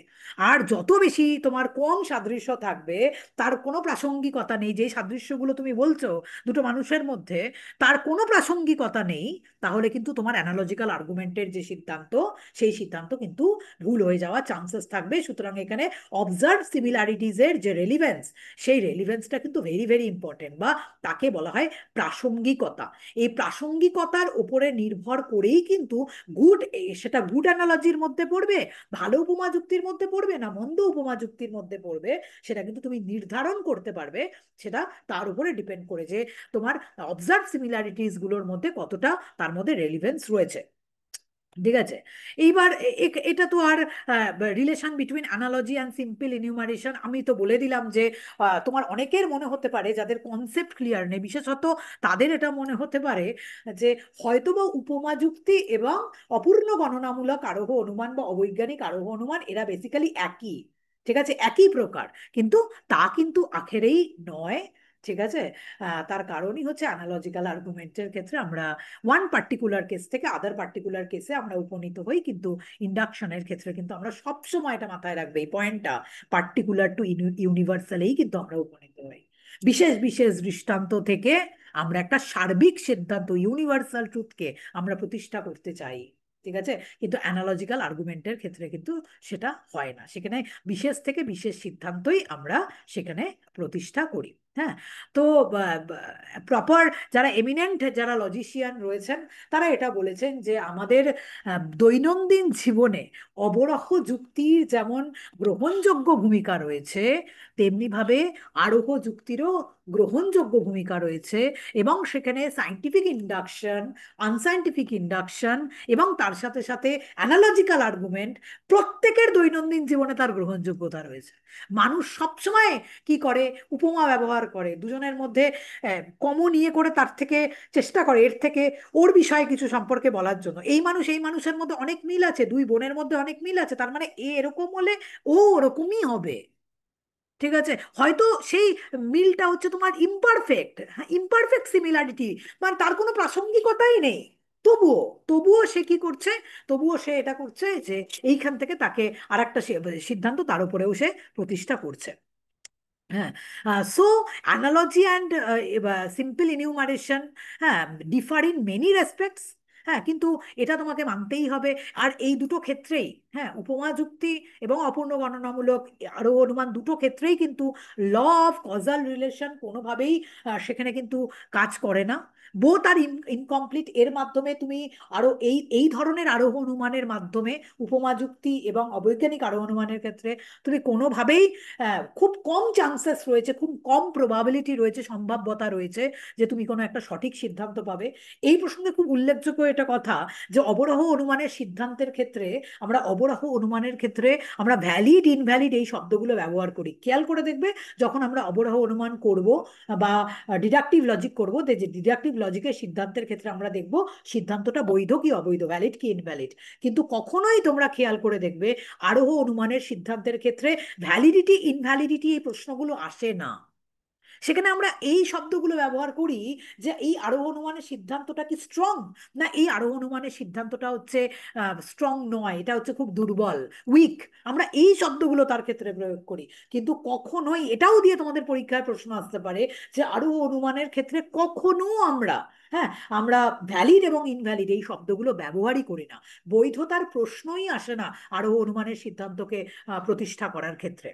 আর যত বেশি তোমার কম সাদৃশ্য থাকবে, তার কোনো প্রাসঙ্গিকতা নেই, যে সাদৃশ্যগুলো তুমি বলছো দুটো মানুষের মধ্যে, তার কোনো প্রাসঙ্গিকতা নেই, তাহলে কিন্তু তোমার অ্যানালজিক্যাল আর্গুমেন্টের যে সিদ্ধান্ত, সেই সিদ্ধান্ত কিন্তু ভুল হয়ে যাওয়ার চান্সেস থাকবে। সুতরাং এখানে অবজার্ভ সিমিলারিটিজ এর যে রেলিভেন্স, সেই রেলিভেন্সটা কিন্তু ভেরি ভেরি ইম্পর্টেন্ট, বা তাকে বলা হয় প্রাসঙ্গিকতা। এই প্রাসঙ্গিকতার উপরে নির্ভর করেই কিন্তু গুড, সেটা গুড অ্যানালজির মধ্যে পড়বে, ভালো উপমা যুক্তির মধ্যে পড়বে, না মন্দ উপমা যুক্তির মধ্যে পড়বে, সেটা কিন্তু তুমি নির্ধারণ করতে পারবে। সেটা তার উপরে ডিপেন্ড করে যে তোমার অবজার্ভ সিমিলারিটিস গুলোর মধ্যে কতটা তার মধ্যে রেলিভেন্স রয়েছে। ঠিক আছে। এইবার এটা তো আর relation between analogy and simple enumeration আমি তো বলে দিলাম যে তোমার অনেকের মনে হতে পারে, যাদের কনসেপ্ট ক্লিয়ার নেই বিশেষত, তাদের এটা মনে হতে পারে যে হয়তোবা উপমা যুক্তি এবং অপূর্ণ গণনামূলক আরোহ অনুমান বা অবৈজ্ঞানিক আরোহ অনুমান এরা বেসিক্যালি একই। ঠিক আছে, একই প্রকার, কিন্তু তা কিন্তু আখেরেই নয়। ঠিক আছে। তার কারণই হচ্ছে অ্যানালজিক্যাল আর্গুমেন্টের ক্ষেত্রে আমরা ওয়ান পার্টিকুলার কেস থেকে আদার পার্টিকুলার কেসে আমরা উপনীত হই, কিন্তু ইন্ডাকশনের ক্ষেত্রে কিন্তু আমরা সবসময় এটা মাথায় রাখবে, এই পয়েন্টটা, পার্টিকুলার টু ইউনিভার্সালেই কিন্তু আমরা উপনীত হই। বিশেষ বিশেষ দৃষ্টান্ত থেকে আমরা একটা সার্বিক সিদ্ধান্ত, ইউনিভার্সাল ট্রুথকে আমরা প্রতিষ্ঠা করতে চাই। ঠিক আছে। কিন্তু অ্যানালজিক্যাল আর্গুমেন্টের ক্ষেত্রে কিন্তু সেটা হয় না, সেখানে বিশেষ থেকে বিশেষ সিদ্ধান্তই আমরা সেখানে প্রতিষ্ঠা করি। হ্যাঁ। তো প্রপার যারা এমিনেন্ট যারা লজিশিয়ান রয়েছেন, তারা এটা বলেছেন যে আমাদের দৈনন্দিন জীবনে অবরহ যুক্তির যেমন গ্রহণযোগ্য ভূমিকা রয়েছে, তেমনিভাবে আরোহ যুক্তিরও গ্রহণযোগ্য ভূমিকা রয়েছে, এবং সেখানে সায়েন্টিফিক ইন্ডাকশন, আনসায়েন্টিফিক ইন্ডাকশন এবং তার সাথে সাথে অ্যানালজিক্যাল আর্গুমেন্ট, প্রত্যেকের দৈনন্দিন জীবনে তার গ্রহণযোগ্যতা রয়েছে। মানুষ সবসময় কি করে, উপমা ব্যবহার করে দুজনের মধ্যে, কমন ইয়ে করে তার থেকে চেষ্টা করে এর থেকে ওর বিষয়ে কিছু সম্পর্কে বলার জন্য। এই মানুষ এই মানুষের মধ্যে অনেক মিল আছে, দুই বোনের মধ্যে অনেক মিল আছে, তার মানে এ এরকম হলে ও ওরকমই হবে। ঠিক আছে। হয়তো সেই মিলটা হচ্ছে তোমার ইমপারফেক্ট, হ্যাঁ ইমপারফেক্ট সিমিলারিটি, মানে তার কোনো প্রাসঙ্গিকতাই নেই, তবুও তবুও সে কি করছে, তবুও সে এটা করছে যে এইখান থেকে তাকে আর একটা সিদ্ধান্ত তার উপরেও সে প্রতিষ্ঠা করছে। হ্যাঁ। So analogy and simple enumeration, হ্যাঁ, ডিফার ইন মেনি রেসপেক্টস। হ্যাঁ, কিন্তু এটা তোমাকে মানতেই হবে। আর এই দুটো ক্ষেত্রেই, হ্যাঁ, উপমা যুক্তি এবং অপূর্ণ গণনামূলক আরো অনুমান দুটো ক্ষেত্রেই কিন্তু ল অফ কজাল রিলেশন কোনোভাবেই সেখানে কিন্তু কাজ করে না। বোথ আর ইনকমপ্লিট। এর মাধ্যমে তুমি আরো এই এই ধরনের আরোহ অনুমানের মাধ্যমে, উপমা যুক্তি এবং অবৈজ্ঞানিক আরোহ অনুমানের ক্ষেত্রে তুমি কোনোভাবেই, খুব কম চান্সেস রয়েছে, খুব কম প্রবাবিলিটি রয়েছে, সম্ভাব্যতা রয়েছে যে তুমি কোনো একটা সঠিক সিদ্ধান্ত পাবে। এই প্রসঙ্গে খুব উল্লেখযোগ্য এটা কথা যে অবরাহ অনুমানের সিদ্ধান্তের ক্ষেত্রে, আমরা অবরাহ অনুমানের ক্ষেত্রে আমরা ভ্যালিড ইনভ্যালিড এই শব্দগুলো ব্যবহার করি। খেয়াল করে দেখবে, যখন আমরা অবরাহ অনুমান করব বা ডিডাকটিভ লজিক করবো, যে ডিডাকটিভ লজিকের সিদ্ধান্তের ক্ষেত্রে আমরা দেখব সিদ্ধান্তটা বৈধ কি অবৈধ, ভ্যালিড কি ইনভ্যালিড। কিন্তু কখনোই তোমরা খেয়াল করে দেখবে আরোহ অনুমানের সিদ্ধান্তের ক্ষেত্রে ভ্যালিডিটি ইনভ্যালিডিটি এই প্রশ্নগুলো আসে না। সেখানে আমরা এই শব্দগুলো ব্যবহার করি যে এই আরোহ অনুমানের সিদ্ধান্তটা কি স্ট্রং, না এই আরোহ অনুমানের সিদ্ধান্তটা হচ্ছে স্ট্রং নয়, এটা হচ্ছে খুব দুর্বল, উইক। আমরা এই শব্দগুলো তার ক্ষেত্রে প্রয়োগ করি। কিন্তু কখনোই, এটাও দিয়ে তোমাদের পরীক্ষায় প্রশ্ন আসতে পারে যে আরোহ অনুমানের ক্ষেত্রে কখনো আমরা, হ্যাঁ, আমরা ভ্যালিড এবং ইনভ্যালিড এই শব্দগুলো ব্যবহারই করি না। বৈধতার প্রশ্নই আসে না আরোহ অনুমানের সিদ্ধান্তকে প্রতিষ্ঠা করার ক্ষেত্রে।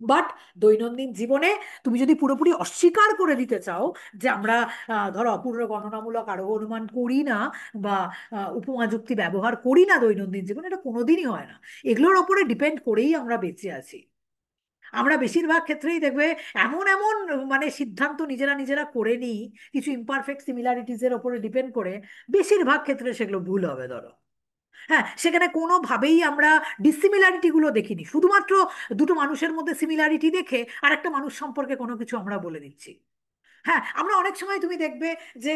বাট দৈনন্দিন জীবনে তুমি যদি পুরোপুরি অস্বীকার করে দিতে চাও যে আমরা ধরো অপূর্ণ গণনামূলক আরোহ অনুমান করি না, বা উপমা যুক্তি ব্যবহার করি না দৈনন্দিন জীবনে, এটা কোনোদিনই হয় না। এগুলোর ওপরে ডিপেন্ড করেই আমরা বেঁচে আছি। আমরা বেশিরভাগ ক্ষেত্রেই দেখবে এমন এমন মানে সিদ্ধান্ত নিজেরা নিজেরা করে নিই, কিছু ইমপারফেক্ট সিমিলারিটিজের ওপরে ডিপেন্ড করে, বেশিরভাগ ক্ষেত্রে সেগুলো ভুল হবে। ধরো হ্যাঁ, সেখানে কোনোভাবেই আমরা ডিসিমিলারিটি গুলো দেখিনি, শুধুমাত্র দুটো মানুষের মধ্যে সিমিলারিটি দেখে আর একটা মানুষ সম্পর্কে কোনো কিছু আমরা বলে দিচ্ছি। হ্যাঁ, আমরা অনেক সময় তুমি দেখবে যে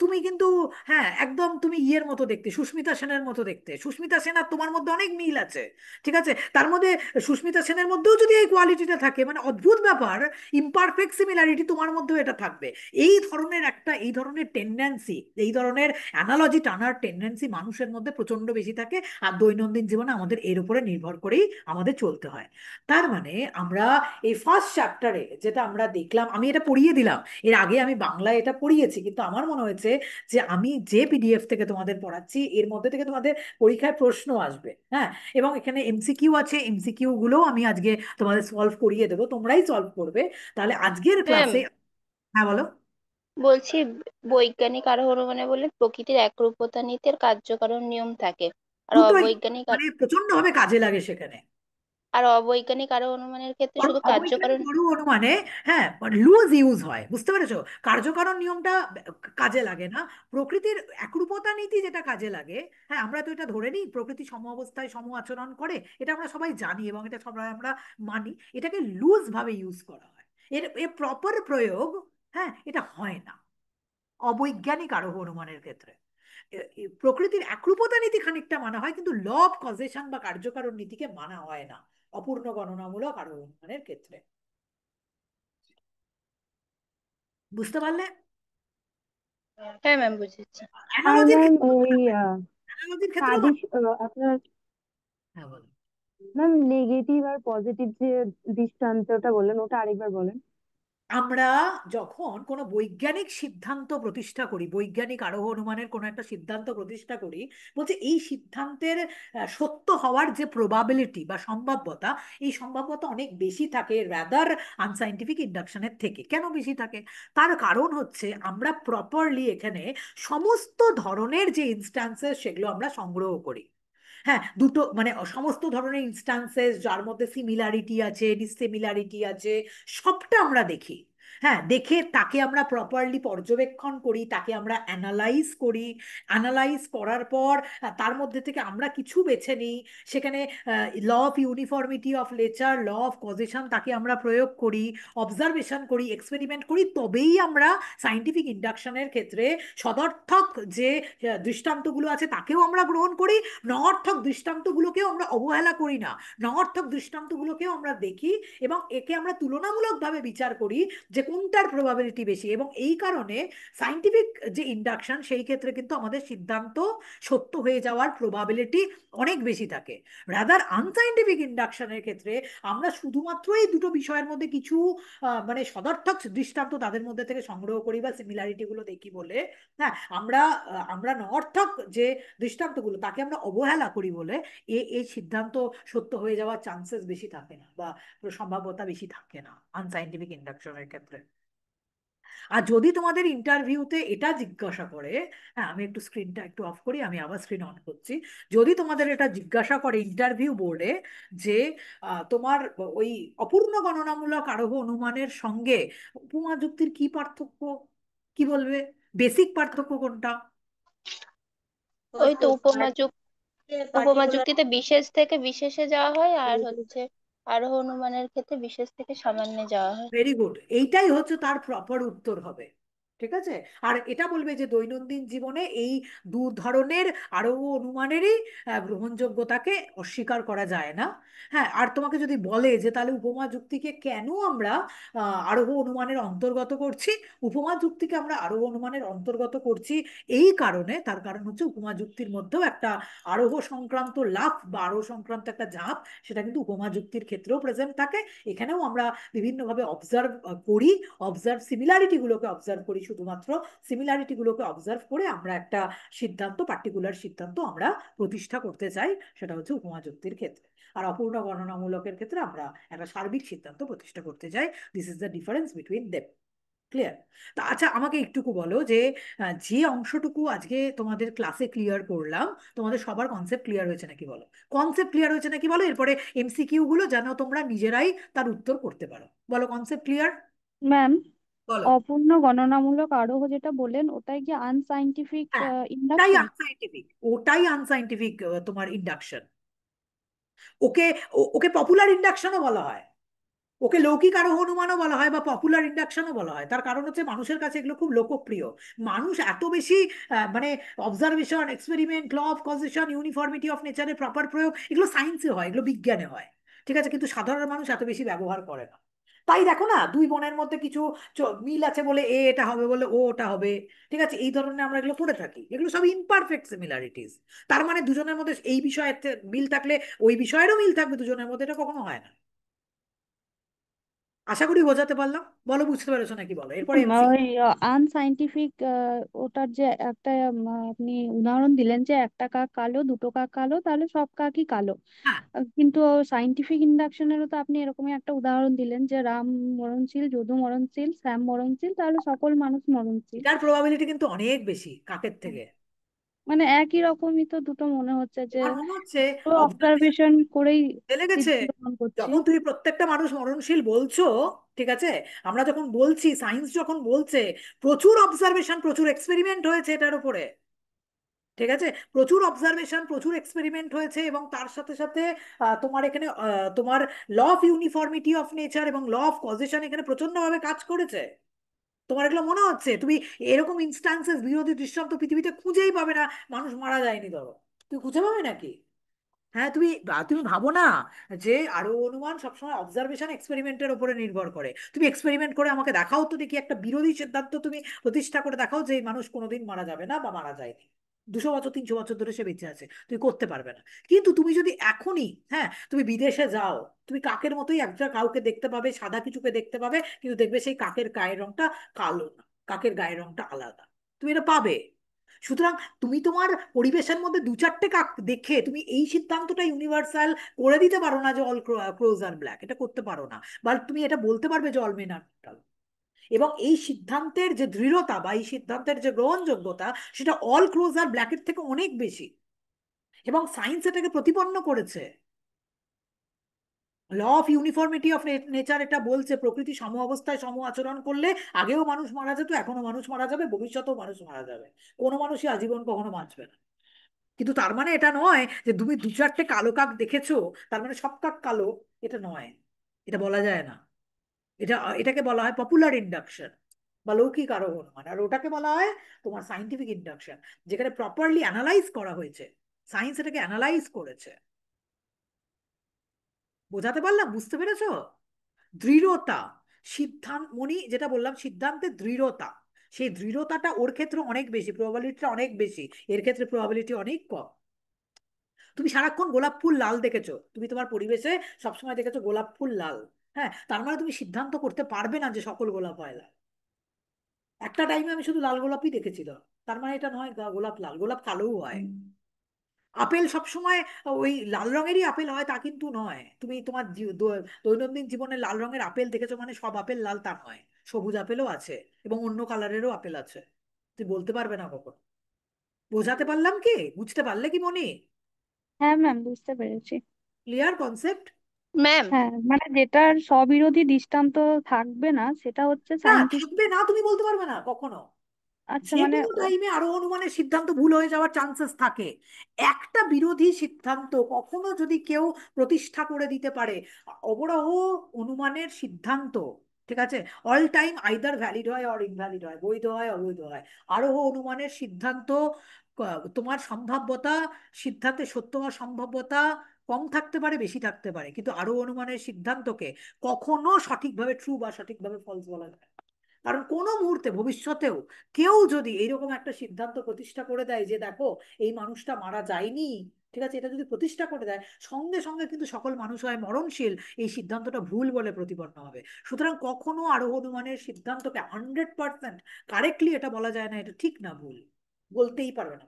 তুমি কিন্তু, হ্যাঁ একদম তুমি ইয়ের মতো দেখতে, সুস্মিতা সেনের মতো দেখতে, সুস্মিতা সেন আর তোমার মধ্যে অনেক মিল আছে, ঠিক আছে, তার মধ্যে সুস্মিতা সেনের মধ্যেও যদি এই কোয়ালিটিটা থাকে, মানে অদ্ভুত ব্যাপার, ইমপারফেক্ট সিমিলারিটি তোমার মধ্যেও এটা থাকবে। এই ধরনের টেন্ডেন্সি, এই ধরনের অ্যানালজি টানার টেন্ডেন্সি মানুষের মধ্যে প্রচন্ড বেশি থাকে। আর দৈনন্দিন জীবনে আমাদের এর উপরে নির্ভর করেই আমাদের চলতে হয়। তার মানে আমরা এই ফার্স্ট চ্যাপ্টারে যেটা আমরা দেখলাম, আমি এটা পড়িয়ে দিলাম, এর আগে আমি বাংলায় এটা পড়িয়েছি, কিন্তু আমার মনে হয়েছে যে আমি যে পিডিএফ থেকে তোমাদের পড়াচ্ছি এর মধ্যে থেকে তোমাদের পরীক্ষায় প্রশ্ন আসবে। হ্যাঁ, এবং এখানে এমসিকিউ আছে, এমসিকিউ গুলো আমি আজকে তোমাদের সলভ করিয়ে দেবো, তোমরাই সলভ করবে। তাহলে আজকের ম্যাম, ক্লাসে, হ্যাঁ বলো। বলছি বৈজ্ঞানিক আরোহণ মানে বলে প্রকৃতির একরূপতা নীতির কার্যকারণ নিয়ম থাকে, আর দুটোই অবৈজ্ঞানিক মানে প্রচন্ড ভাবে কাজে লাগে সেখানে। আর অবৈজ্ঞানিক আরোহণ অনুমানের ক্ষেত্রে শুধু অবৈজ্ঞানিক কার্যকারণ। বড় অনুমানে, হ্যাঁ, লুজ ইউজ হয়, বুঝতে পেরেছো? কার্যকারণ নিয়মটা কাজে লাগে না, প্রকৃতির একরূপতা নীতি যেটা কাজে লাগে। হ্যাঁ, আমরা তো এটা ধরে নিই প্রকৃতি সম অবস্থায় সম আচরণ করে, এটা আমরা সবাই জানি এবং এটা সবাই আমরা মানি, এটাকে লুজ ভাবে ইউজ করা হয়। এর প্রপার প্রয়োগ, হ্যাঁ, এটা হয় না অবৈজ্ঞানিক আরোহ অনুমানের ক্ষেত্রে। প্রকৃতির একরূপতা নীতি খানিকটা মানা হয়, কিন্তু ল অফ কজেশন বা কার্যকারণ নীতিকে মানা হয় না অপূর্ণ গণনামূলক আরোহ অনুমানের ক্ষেত্রে। বুঝতে পারলে? হ্যাঁ ম্যাম, বুঝেছি। আর অ্যানালজির ম্যাম ক্ষেত্রে, ওই অ্যানালজির ক্ষেত্রেও সাদিশ আপনার হ্যাঁ বলো। ম্যাম নেগেটিভ আর পজিটিভ যে দৃষ্টান্তটা বললেন ওটা আরেকবার বলেন। আমরা যখন কোনো বৈজ্ঞানিক সিদ্ধান্ত প্রতিষ্ঠা করি, বৈজ্ঞানিক আরোহ অনুমানের কোনো একটা সিদ্ধান্ত প্রতিষ্ঠা করি, বলছে এই সিদ্ধান্তের সত্য হওয়ার যে প্রবাবিলিটি বা সম্ভাব্যতা, এই সম্ভাব্যতা অনেক বেশি থাকে রাদার আনসাইন্টিফিক ইন্ডাকশনের থেকে। কেন বেশি থাকে? তার কারণ হচ্ছে আমরা প্রপারলি এখানে সমস্ত ধরনের যে ইনস্ট্যান্সেস সেগুলো আমরা সংগ্রহ করি। হ্যাঁ, দুটো মানে সমস্ত ধরনের ইনস্টান্সেস যার মধ্যে সিমিলারিটি আছে, ডিসিমিলারিটি আছে, সবটা আমরা দেখি। হ্যাঁ, দেখে তাকে আমরা প্রপারলি পর্যবেক্ষণ করি, তাকে আমরা অ্যানালাইজ করি। অ্যানালাইজ করার পর তার মধ্যে থেকে আমরা কিছু বেছে নিই। সেখানে law of uniformity of nature, law of causation, তাকে আমরা প্রয়োগ করি, অবজারভেশন করি, এক্সপেরিমেন্ট করি, তবেই আমরা সাইন্টিফিক ইন্ডাকশনের ক্ষেত্রে সদর্থক যে দৃষ্টান্তগুলো আছে তাকেও আমরা গ্রহণ করি, নঅর্থক দৃষ্টান্তগুলোকেও আমরা অবহেলা করি না, নঅর্থক দৃষ্টান্তগুলোকেও আমরা দেখি এবং একে আমরা তুলনামূলকভাবে বিচার করি যে কোনটার প্রবাবিলিটি বেশি। এবং এই কারণে সাইন্টিফিক যে ইন্ডাকশন সেই ক্ষেত্রে কিন্তু আমাদের সিদ্ধান্ত সত্য হয়ে যাওয়ার প্রবাবিলিটি অনেক বেশি থাকে। রাদার আনসাইন্টিফিক ইন্ডাকশনের ক্ষেত্রে আমরা শুধুমাত্র এই দুটো বিষয়ের মধ্যে কিছু মানে সদর্থক দৃষ্টান্ত তাদের মধ্যে থেকে সংগ্রহ করি বা সিমিলারিটি গুলো দেখি বলে, হ্যাঁ, আমরা নঅর্থক যে দৃষ্টান্তগুলো তাকে আমরা অবহেলা করি বলে এই সিদ্ধান্ত সত্য হয়ে যাওয়ার চান্সেস বেশি থাকে না বা সম্ভাব্যতা বেশি থাকে না আনসাইন্টিফিক ইন্ডাকশনের ক্ষেত্রে। আর যদি তোমাদের ইন্টারভিউতে এটা জিজ্ঞাসা করে, হ্যাঁ আমি একটু স্ক্রিনটা একটু অফ করি, আমি আবার স্ক্রিন অন করছি। যদি তোমাদের এটা জিজ্ঞাসা করে ইন্টারভিউ বোর্ডে যে তোমার ওই অপূর্ণ গণনামূলক আরোহ অনুমানের সঙ্গে উপমা যুক্তির কি পার্থক্য, কি বলবে? বেসিক পার্থক্য কোনটা? ওই তো উপমা যুক্তিতে বিশেষ থেকে বিশেষে যাওয়া হয়, আর হচ্ছে আরোহ অনুমানের ক্ষেত্রে বিশেষ থেকে সামান্যে যাওয়া হয়। ভেরি গুড, এইটাই হচ্ছে তার প্রপার উত্তর হবে। ঠিক আছে। আর এটা বলবে যে দৈনন্দিন জীবনে এই দু ধরনের আরোহ অনুমানেরই গ্রহণযোগ্যতাকে অস্বীকার করা যায় না। হ্যাঁ, আর তোমাকে যদি বলে যে তাহলে উপমা যুক্তিকে কেন আমরা আরোহ অনুমানের অন্তর্গত করছি, উপমা যুক্তিকে আমরা আরোহ অনুমানের অন্তর্গত করছি এই কারণে, তার কারণ হচ্ছে উপমা যুক্তির মধ্যেও একটা আরোহ সংক্রান্ত লাফ বা আরোহ সংক্রান্ত একটা ঝাঁপ, সেটা কিন্তু উপমা যুক্তির ক্ষেত্রেও প্রেজেন্ট থাকে। এখানেও আমরা বিভিন্নভাবে অবজার্ভ করি, সিমিলারিটিগুলোকে অবজার্ভ করি, শুধুমাত্র সিমিলারিটিগুলোকে অবজার্ভ করে আমরা একটা সিদ্ধান্ত, পার্টিকুলার সিদ্ধান্ত আমরা প্রতিষ্ঠা করতে চাই, সেটা হচ্ছে উপমা যুক্তির ক্ষেত্রে। আর অপূর্ণ গণনামূলকের ক্ষেত্রে আমরা একটা সার্বিক সিদ্ধান্ত প্রতিষ্ঠা করতে চাই। This is the difference between them. Clear? তা আচ্ছা, আমাকে একটুকু বলো যে যে অংশটুকু আজকে তোমাদের ক্লাসে ক্লিয়ার করলাম, তোমাদের সবার কনসেপ্ট ক্লিয়ার হয়েছে নাকি বলো? কনসেপ্ট ক্লিয়ার হয়েছে নাকি বলো, এরপরে এমসিকিউ গুলো যেন তোমরা নিজেরাই তার উত্তর করতে পারো। বলো, কনসেপ্ট ক্লিয়ার? ম্যাম বলো। অপূর্ণ গণনামূলক আরোহ যেটা বললেন ওটাই কি আনসাইন্টিফিক হ্যাঁ, ওটাই ইন্ডাকশন? আনসাইন্টিফিক, ওটাই আনসাইন্টিফিক তোমার ইন্ডাকশন। ওকে ওকে পপুলার ইন্ডাকশনও বলা হয়, ওকে লৌকিক আরোহ অনুমানও বলা হয়, বা পপুলার ইন্ডাকশনও বলা হয়। তার কারণ হচ্ছে মানুষের কাছে এগুলো খুব লোকপ্রিয়। মানুষ এত বেশি মানে observation, experiment, law of causation, uniformity of নেচারের প্রপার প্রয়োগ, এগুলো সায়েন্সে হয়, এগুলো বিজ্ঞানে হয়, ঠিক আছে, কিন্তু সাধারণ মানুষ এত বেশি ব্যবহার করে না। তাই দেখো না, দুই বোনের মধ্যে কিছু মিল আছে বলে এ এটা হবে, বলে ও ওটা হবে, ঠিক আছে, এই ধরনের আমরা এগুলো করে থাকি। এগুলো সব ইমপারফেক্ট সিমিলারিটিস। তার মানে দুজনের মধ্যে এই বিষয়ে মিল থাকলে ওই বিষয়েরও মিল থাকবে দুজনের মধ্যে, এটা কখনো হয় না। আশা করি বোঝাতে পারলাম। বলো বুঝতে পেরেছো নাকি, বলো এরপরে এমসি। ওই আনসাইন্টিফিক ওটার যে একটা আপনি উদাহরণ দিলেন যে একটা কাক কালো দুটো কাক কালো তাহলে সব কাকই কালো। হ্যাঁ, কিন্তু সাইন্টিফিক ইন্ডাকশনেরও তো আপনি এরকমই একটা উদাহরণ দিলেন যে রাম মরণশীল, যদু মরণশীল, শ্যাম মরণশীল, তাহলে সকল মানুষ মরণশীল। এটার প্রবাবিলিটি কিন্তু অনেক বেশি কাকের থেকে। মানে একই রকমই তো দুটো মনে হচ্ছে যে তোমার মনে হচ্ছে দুটো অবজারভেশন অবজারভেশন করেই চলে গেছে? সিদ্ধান্ত গ্রহণ করছি। যখন তুমি প্রত্যেকটা মানুষ মরণশীল বলছো, ঠিক আছে, আমরা যখন বলছি, সায়েন্স যখন বলছে, প্রচুর অবজারভেশন, প্রচুর এক্সপেরিমেন্ট হয়েছে এটার উপরে, ঠিক আছে, প্রচুর অবজারভেশন, প্রচুর এক্সপেরিমেন্ট হয়েছে, এবং তার সাথে সাথে তোমার এখানে তোমার law of uniformity of nature এবং ল অফ কজেশন এখানে প্রচন্ডভাবে কাজ করেছে। তোমার এগুলো মনে হচ্ছে? তুমি এরকম ইনস্টান্সেস, বিরোধী দৃষ্টান্ত পৃথিবীতে খুঁজেই পাবে না। মানুষ মারা যায়নি ধরো, তুমি খুঁজে পাবে নাকি? হ্যাঁ, তুমি তুমি ভাবো না যে আরো অনুমান সবসময় অবজারভেশন এক্সপেরিমেন্টের উপরে নির্ভর করে? তুমি এক্সপেরিমেন্ট করে আমাকে দেখাও তো দেখি, একটা বিরোধী সিদ্ধান্ত তুমি প্রতিষ্ঠা করে দেখাও যে এই মানুষ কোনোদিন মারা যাবে না বা মারা যায়নি, 200 বছর 300 বছর ধরে সে বেঁচে আছে, তুমি করতে পারবে না। কিন্তু তুমি যদি এখনই, হ্যাঁ, তুমি বিদেশে যাও, তুমি কাকের মতোই একটা কাউকে দেখতে পাবে, সাদা কিছুকে দেখতে পাবে, কিন্তু দেখবে সেই কাকের গায়ের রংটা কালো না, কাকের গায়ের রংটা আলাদা, তুমি এটা পাবে। সুতরাং তুমি তোমার পরিবেশের মধ্যে দু চারটে কাক দেখে তুমি এই সিদ্ধান্তটা ইউনিভার্সাল করে দিতে পারো না যে অল ক্রোজ আর ব্ল্যাক, এটা করতে পারো না। বা তুমি এটা বলতে পারবে যে অল মেন আর মেটাল। এবং এই সিদ্ধান্তের যে দৃঢ়তা বা এই সিদ্ধান্তের যে গ্রহণযোগ্যতা, সেটা অল ক্রোজ আর ব্ল্যাকের থেকে অনেক বেশি, এবং সায়েন্স এটাকে প্রতিপন্ন করেছে। Law of uniformity of nature এটা বলছে প্রকৃতি সম অবস্থায় সম আচরণ করলে আগেও মানুষ মারা যেত, এখনো মানুষ মারা যাবে, ভবিষ্যতেও মানুষ মারা যাবে, কোনো মানুষই আজীবন কখনো বাঁচবে না। কিন্তু তার মানে এটা নয় যে তুমি দু চারটে কালো কাক দেখেছো তার মানে সব কাক কালো, এটা নয়, এটা বলা যায় না। এটাকে বলা হয় পপুলার ইন্ডাকশন বা লৌকিক আরোহ অনুমান, আর ওটাকে বলা হয় তোমার সাইন্টিফিক ইন্ডাকশন, যেখানে প্রপারলি অ্যানালাইজ করা হয়েছে, সায়েন্স এটাকে অ্যানালাইজ করেছে। বোঝাতে পারলাম? বুঝতে পেরেছো? দৃঢ়তা, সিদ্ধান্ত মনি যেটা বললাম, সিদ্ধান্তের দৃঢ়তা, সেই দৃঢ়তাটা ওর ক্ষেত্রে অনেক বেশি, প্রবাবিলিটিটা অনেক বেশি, এর ক্ষেত্রে প্রবাবিলিটি অনেক কম। তুমি সারাক্ষণ গোলাপ ফুল লাল দেখেছো, তুমি তোমার পরিবেশে সবসময় দেখেছো গোলাপ ফুল লাল, হ্যাঁ, তার মানে তুমি সিদ্ধান্ত করতে পারবে না যে সকল গোলাপ হয় লাল। একটা টাইমে আমি শুধু লাল গোলাপই দেখেছিলাম, তার মানে এটা নয় গোলাপ লাল, গোলাপ কালোও হয়। আপেল সবসময় ওই লাল রঙেরই আপেল হয় তা কিন্তু নয়। তুমি তোমার দৈনন্দিন জীবনে লাল রঙের আপেল দেখেছো মানে সব আপেল লাল তা নয়, সবুজ আপেলও আছে এবং অন্য কালারেরও আপেল আছে, তুই বলতে পারবে না কখন। বোঝাতে পারলাম কি? বুঝতে পারলে কি মনি? হ্যাঁ ম্যাম, বুঝতে পেরেছি। Clear concept? ম্যাম। হ্যাঁ, মানে যেটার স্ববিরোধী দৃষ্টান্ত থাকবে না সেটা হচ্ছে না, সাইন্টিফিক। থাকবে না তুমি বলতে পারবে না কখনো। আচ্ছা, যে মানে কোনো টাইমে আরো অনুমানের সিদ্ধান্ত ভুল হয়ে যাওয়ার চান্সেস থাকে। একটা বিরোধী সিদ্ধান্ত কখনো যদি কেউ প্রতিষ্ঠা করে দিতে পারে, অবরাহ অনুমানের সিদ্ধান্ত, ঠিক আছে, অল টাইম আইদার ভ্যালিড হয় অর ইনভ্যালিড হয়, বৈধ হয় অবৈধ হয়। আরোহ অনুমানের সিদ্ধান্ত তোমার সম্ভাব্যতা, সিদ্ধান্তে সত্য হওয়ার সম্ভাব্যতা কম থাকতে পারে, বেশি থাকতে পারে, কিন্তু আরোহ অনুমানের সিদ্ধান্তকে কখনো সঠিকভাবে ট্রু বা সঠিকভাবে ফলস বলা যায় না। কারণ কোনো মুহূর্তে ভবিষ্যতেও কেউ যদি এইরকম একটা সিদ্ধান্ত প্রতিষ্ঠা করে দেয় যে দেখো এই মানুষটা মারা যায়নি, ঠিক আছে, এটা যদি প্রতিষ্ঠা করে দেয়, সঙ্গে সঙ্গে কিন্তু সকল মানুষ হয় মরণশীল, এই সিদ্ধান্তটা ভুল বলে প্রতিপন্ন হবে। সুতরাং কখনো আরোহ অনুমানের সিদ্ধান্তকে 100% কারেক্টলি এটা বলা যায় না এটা ঠিক না ভুল, বলতেই পারবে না।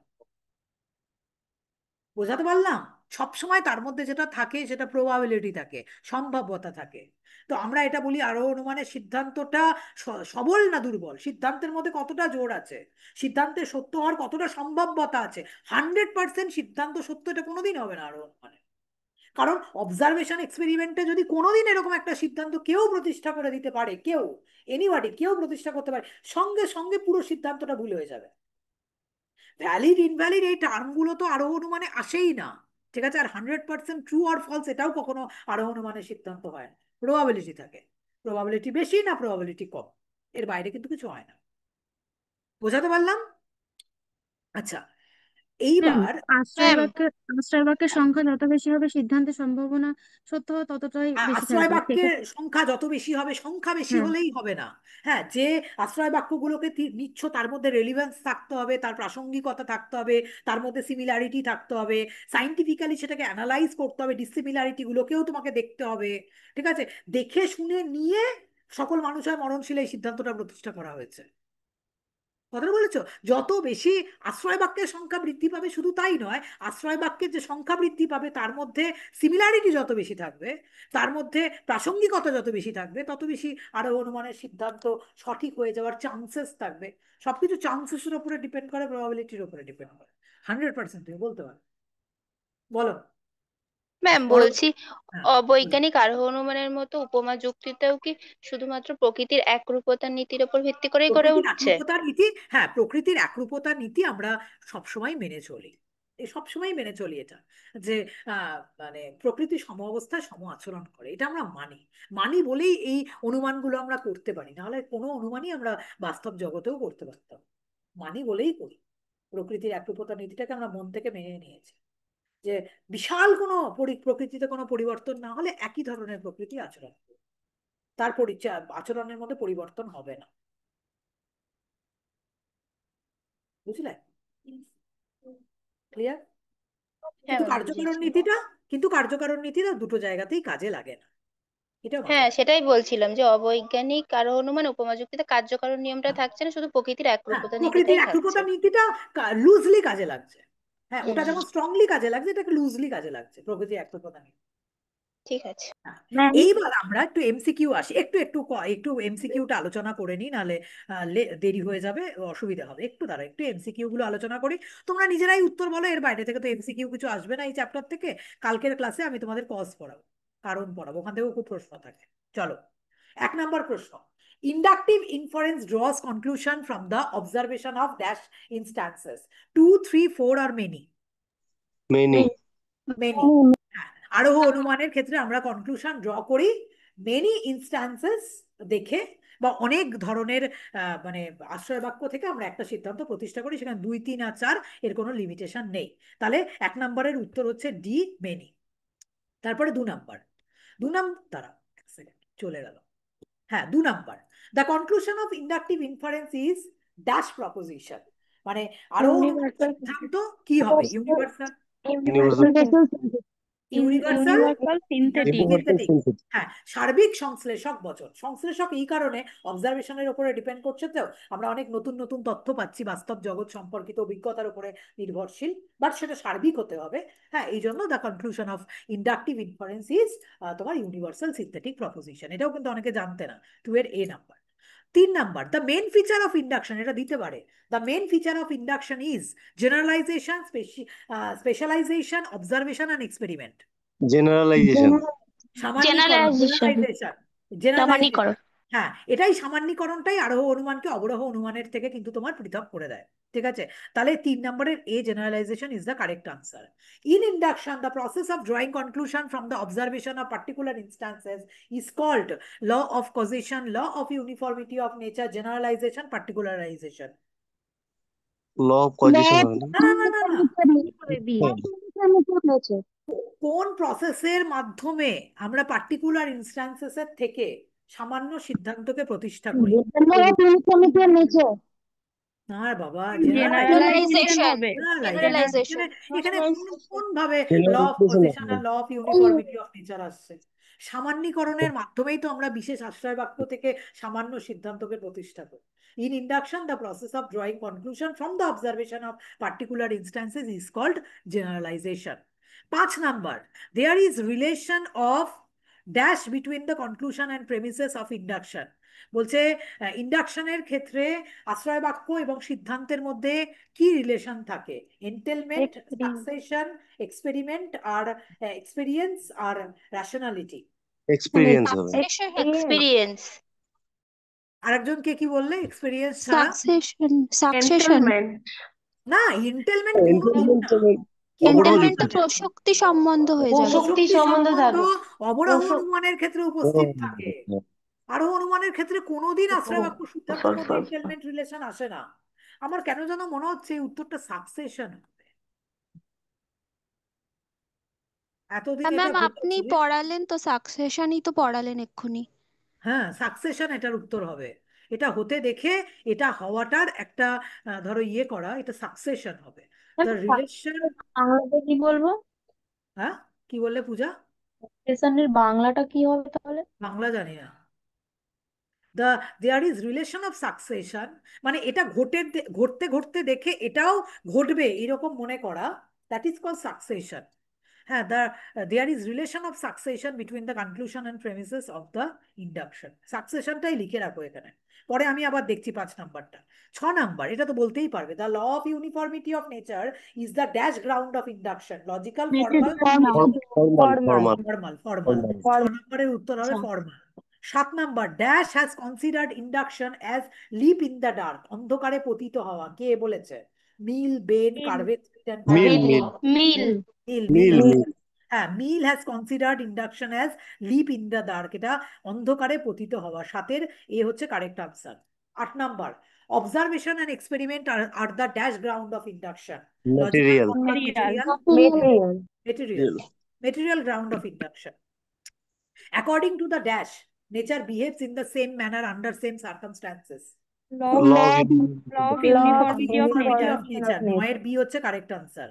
বোঝাতে পারলাম? সবসময় তার মধ্যে যেটা থাকে সেটা প্রবাবিলিটি থাকে, সম্ভাব্যতা থাকে। তো আমরা এটা বলি আরো অনুমানের সিদ্ধান্তটা সবল না দুর্বল, সিদ্ধান্তের মধ্যে কতটা জোর আছে, সিদ্ধান্তের সত্য হওয়ার কতটা সম্ভাব্যতা আছে। 100% সিদ্ধান্ত সত্য এটা কোনোদিন হবে না আরো অনুমানে। কারণ অবজারভেশন এক্সপেরিমেন্টে যদি কোনোদিন এরকম একটা সিদ্ধান্ত কেউ প্রতিষ্ঠা করে দিতে পারে, কেউ, এনিবডি, কেউ প্রতিষ্ঠা করতে পারে, সঙ্গে সঙ্গে পুরো সিদ্ধান্তটা ভুল হয়ে যাবে। ভ্যালিড ইনভ্যালিড এই টার্মগুলো তো আরোহ অনুমানে আসেই না, ঠিক আছে? আর 100% ট্রু আর ফলস এটাও কখনো আরোহ অনুমানের সিদ্ধান্ত হয় না, প্রবাবিলিটি থাকে। প্রবাবিলিটি বেশি না প্রবাবিলিটি কম, এর বাইরে কিন্তু কিছু হয় না। বোঝাতে পারলাম? আচ্ছা, ম্যাম, এইবার ম্যাম আশ্রয় বাক্যের সংখ্যা যত বেশি হবে সিদ্ধান্তের সম্ভাবনা সত্য হওয়া ততটাই বেশি আশ্রয় থাকবে বাক্যের সেক্ষেত্রে। সংখ্যা যত বেশি হবে, সংখ্যা বেশি হ্যাঁ, হলেই হবে না। হ্যাঁ, যে আশ্রয় বাক্যগুলোকে নিচ্ছ তার মধ্যে রেলিভেন্স থাকতে হবে, তার প্রাসঙ্গিকতা থাকতে হবে, তার মধ্যে সিমিলারিটি থাকতে হবে, সাইন্টিফিক্যালি সেটাকে অ্যানালাইজ করতে হবে, ডিসিমিলারিটি গুলোকেও তোমাকে দেখতে হবে, ঠিক আছে? দেখে শুনে নিয়ে সকল মানুষ হয় মরণশীল এই সিদ্ধান্তটা প্রতিষ্ঠা করা হয়েছে। কথাটা বলেছো? যত বেশি আশ্রয় বাক্যের সংখ্যা বৃদ্ধি পাবে, শুধু তাই নয়, আশ্রয় বাক্যের যে সংখ্যা বৃদ্ধি পাবে তার মধ্যে সিমিলারিটি যত বেশি থাকবে, তার মধ্যে প্রাসঙ্গিকতা যত বেশি থাকবে, তত বেশি আরো অনুমানের সিদ্ধান্ত সঠিক হয়ে যাওয়ার চান্সেস থাকবে। সবকিছু চান্সেসের উপরে ডিপেন্ড করে, প্রবাবিলিটির উপরে ডিপেন্ড করে। 100% তুমি বলতে পারো। বলো, ম্যাম পরো। বলছি, হ্যাঁ, বলো। অবৈজ্ঞানিক আরোহ অনুমানের মতো উপমা যুক্তিতেও কি শুধুমাত্র প্রকৃতির একরূপতার নীতির উপর ভিত্তি করেই গড়ে প্রকৃতির উঠছে? একরূপতার নীতি, হ্যাঁ, প্রকৃতির একরূপতার নীতি আমরা সবসময় মেনে চলি। এই সবসময় মেনে চলি এটা, যে মানে প্রকৃতি সম অবস্থায় সম আচরণ করে, এটা আমরা মানি। মানি বলেই এই অনুমানগুলো আমরা করতে পারি, নাহলে কোনো অনুমানই আমরা বাস্তব জগতেও করতে পারতাম। মানি বলেই করি। প্রকৃতির একরূপতার নীতিটাকে আমরা মন থেকে মেনে নিয়েছি, যে বিশাল কোনো প্রকৃতিতে কোনো পরিবর্তন না হলে একই ধরনের প্রকৃতি আচরণ করবে। তার পরিচয় আচরণের মধ্যে পরিবর্তন হবে না। বুঝলে? ক্লিয়ার? হ্যাঁ কিন্তু ম্যাম, কার্যকারণ বুঝেছি। নীতিটা, কিন্তু কার্যকারণ নীতিটা দুটো জায়গাতেই কাজে লাগে না, এটা হ্যাঁ, মাথায় সেটাই বলছিলাম যে অবৈজ্ঞানিক আরোহ অনুমান উপমা যুক্তিতে কার্যকারণ নিয়মটা রাখো। থাকছে না, শুধু প্রকৃতির হ্যাঁ, একরূপতা প্রকৃতির নীতিটাই থাকছে। একরূপতা নীতিটা লুজলি কাজে লাগছে। হ্যাঁ, ওটা হুম, যেমন স্ট্রংলি কাজে লাগছে, এটাকে লুজলি কাজে লাগছে প্রকৃতির একরূপতা নীতি। ঠিক আছে। হ্যাঁ। ম্যাম, এইবার আমরা একটু এমসিকিউ আসি, একটু এমসিকিউটা আলোচনা করে নিই, নাহলে দেরি হয়ে যাবে, অসুবিধা হবে। একটু দাঁড়া, একটু এমসিকিউ গুলো আলোচনা করি। তোমরা নিজেরাই উত্তর বলো, এর বাইরে থেকে তো এমসিকিউ কিছু আসবে না এই চ্যাপ্টার থেকে। কালকের ক্লাসে আমি তোমাদের কজ পড়াবো, কারণ পড়াবো, ওখান থেকেও খুব প্রশ্ন থাকে। চলো, 1 নম্বর প্রশ্ন। Inductive inference draws conclusion from the observation of dash instances, 2, 3, 4 or many? Many. Many. হ্যাঁ, আরোহ অনুমানের ক্ষেত্রে আমরা কনক্লুশন ড্র করি মেনি ইনস্ট্যান্সেস দেখে, বা অনেক ধরনের মানে আশ্রয় বাক্য থেকে আমরা একটা সিদ্ধান্ত প্রতিষ্ঠা করি, সেখানে 2, 3 আর 4 এর কোনো লিমিটেশন নেই। তাহলে 1 নম্বরের উত্তর হচ্ছে ডি, মেনি। তারপরে 2 নম্বর, 2 নম্বর, দাঁড়া এক সেকেন্ড, চলে গেল। হ্যাঁ, 2 নম্বর, the conclusion of inductive inference is dash proposition, মানে আরোহ অনুমানের ইউনিভার্সাল সিদ্ধান্ত কি হবে? Universal, universal universal universal synthetic. Universal synthetic. Synthetic. হ্যাঁ, সার্বিক সংশ্লেষক বচন। সংশ্লেষক এই কারণে অবজারভেশনের উপরে ডিপেন্ড করছে, তো আমরা অনেক নতুন নতুন তথ্য পাচ্ছি, বাস্তব জগৎ সম্পর্কিত অভিজ্ঞতার উপরে নির্ভরশীল, বাট সেটা সার্বিক হতে হবে। হ্যাঁ, এই জন্য the conclusion of inductive inference is তোমার ইউনিভার্সাল সিনথেটিক প্রপোজিশন। এটাও কিন্তু অনেকে জানতে না। 2 এর A নাম্বার। 3 নম্বর, the main feature of induction, এটা দিতে পারে। The main feature of induction is generalization, specialization, observation and experiment. Generalization. General সামান্যীকরণ, জেনারেলাইজেশন, সামান্যীকরণ। জেনারেলাইজেশন। হ্যাঁ, এটাই সামান্যীকরণটাই আরোহ অনুমানকে অবরোহ অনুমানের থেকে কিন্তু তোমার পৃথক করে দেয়, ঠিক আছে? তাহলে 3 নম্বরের A, generalization, is the correct answer. In induction, the process of drawing conclusion from the observation of particular instances is called law of causation, law of uniformity of nature, generalization, particularization. Law of causation ma'am, হবে না? না না না না না, বি। হয়েছে কোন প্রসেসের মাধ্যমে আমরা পার্টিকুলার ইনস্ট্যান্সেসের থেকে সামান্য সিদ্ধান্তকে প্রতিষ্ঠা করি? ইউনিফর্মিটির নিচে না বাবা, জেনারেলাইজেশন। Generalisation generalisation. হবে। জেনারেলাইজেশন। এখানে এখানে কোন কোন ভাবে ল অফ জেনারেলাইজেশন পজিশন হবে। আর law of uniformity of nature আসছে? সামান্যীকরণের মাধ্যমেই তো আমরা বিশেষ আশ্রয় বাক্য থেকে সামান্য সিদ্ধান্তকে প্রতিষ্ঠা করি। In induction, the process of drawing conclusion from the observation of particular instances is called generalization. 5 number, there is relation of dash between the conclusion and premises of induction, বলছে ইন্ডাকশনের ক্ষেত্রে আশ্রয় বাক্য এবং সিদ্ধান্তের মধ্যে কি রিলেশন থাকে? এন্টেলমেন্ট, সাকসেশন, এক্সপেরিমেন্ট আর এক্সপেরিয়েন্স আর রেশনালিটি। এক্সপিরিয়েন্স হবে। এক্সপিরিয়েন্স। আরেকজনকে কি বললে এক্সপেরিয়েন্স ছাড়া? সাকসেশন। না, এন্টেলমেন্ট কোনোদিন এন্টারটেনমেন্ট না। কি অবরোহ বলবো? এন্টেলমেন্ট তো যুক্তি। প্রশক্তি সম্বন্ধ হয়ে যাবে। প্রশক্তি সম্বন্ধ থাকে। অবরাহ প্রশক- অনুমানের ক্ষেত্রে উপস্থিত থাকে। আরোহ অনুমানের ক্ষেত্রে কোনোদিন আশ্রয় বাক্য সিদ্ধান্তের মধ্যে এন্টেলমেন্ট রিলেশন আসে না। আমার কেন যেন মনে হচ্ছে এই উত্তরটা সাকসেশন হবে। এতদিন এটা ম্যাম ভুল আপনি ছিল। পড়ালেন তো, সাকসেশনই তো পড়ালেন এক্ষুনি। হ্যাঁ, সাকসেশন এটার উত্তর হবে। এটা হতে দেখে এটা হওয়াটার একটা ধরো ইয়ে করা, এটা সাকসেশন হবে। The relation. বাংলাতে কি বলবো? হ্যাঁ, কি বললে পূজা? সাকসেশনের বাংলাটা কি হবে তাহলে? বাংলা জানি না। The there is relation of succession, মানে এটা ঘটতে ঘটতে দেখে এটাও ঘটবে এরকম মনে করা, দ্যাট ইজ কল সাকসেশন। হ্যাঁ, there is relation of succession between the conclusion and premises of the induction. সাকসেশনটাই লিখে রাখো এখানে, পরে আমি আবার দেখছি 5 নাম্বারটা। 6 নাম্বার, এটা তো বলতেই পারবে। The law of uniformity of nature is the dash ground of induction, logical, formal, formal formal formal. Formal. 6 নম্বরের উত্তর হবে formal. 7 number, dash has considered induction as leap in the dark, অন্ধকারে পতিত হওয়া। কে বলেছে? মিল, বেন, কার্ভে, মিল Mill Mill. Mill. Mill Mill. Mill হ্যাঁ, Mill has considered induction as leap in the dark, এটা অন্ধকারে পতিত হওয়া। 7-এর এ হচ্ছে correct answer. 8 number, observation and experiment are the dash ground of induction, logical, material formal, material, material. Material, material ground of induction. According to the dash, nature behaves in the same manner under same circumstances. Law law of Law uniformity of Uniformity nature. of nature. 9-এর B হচ্ছে correct answer.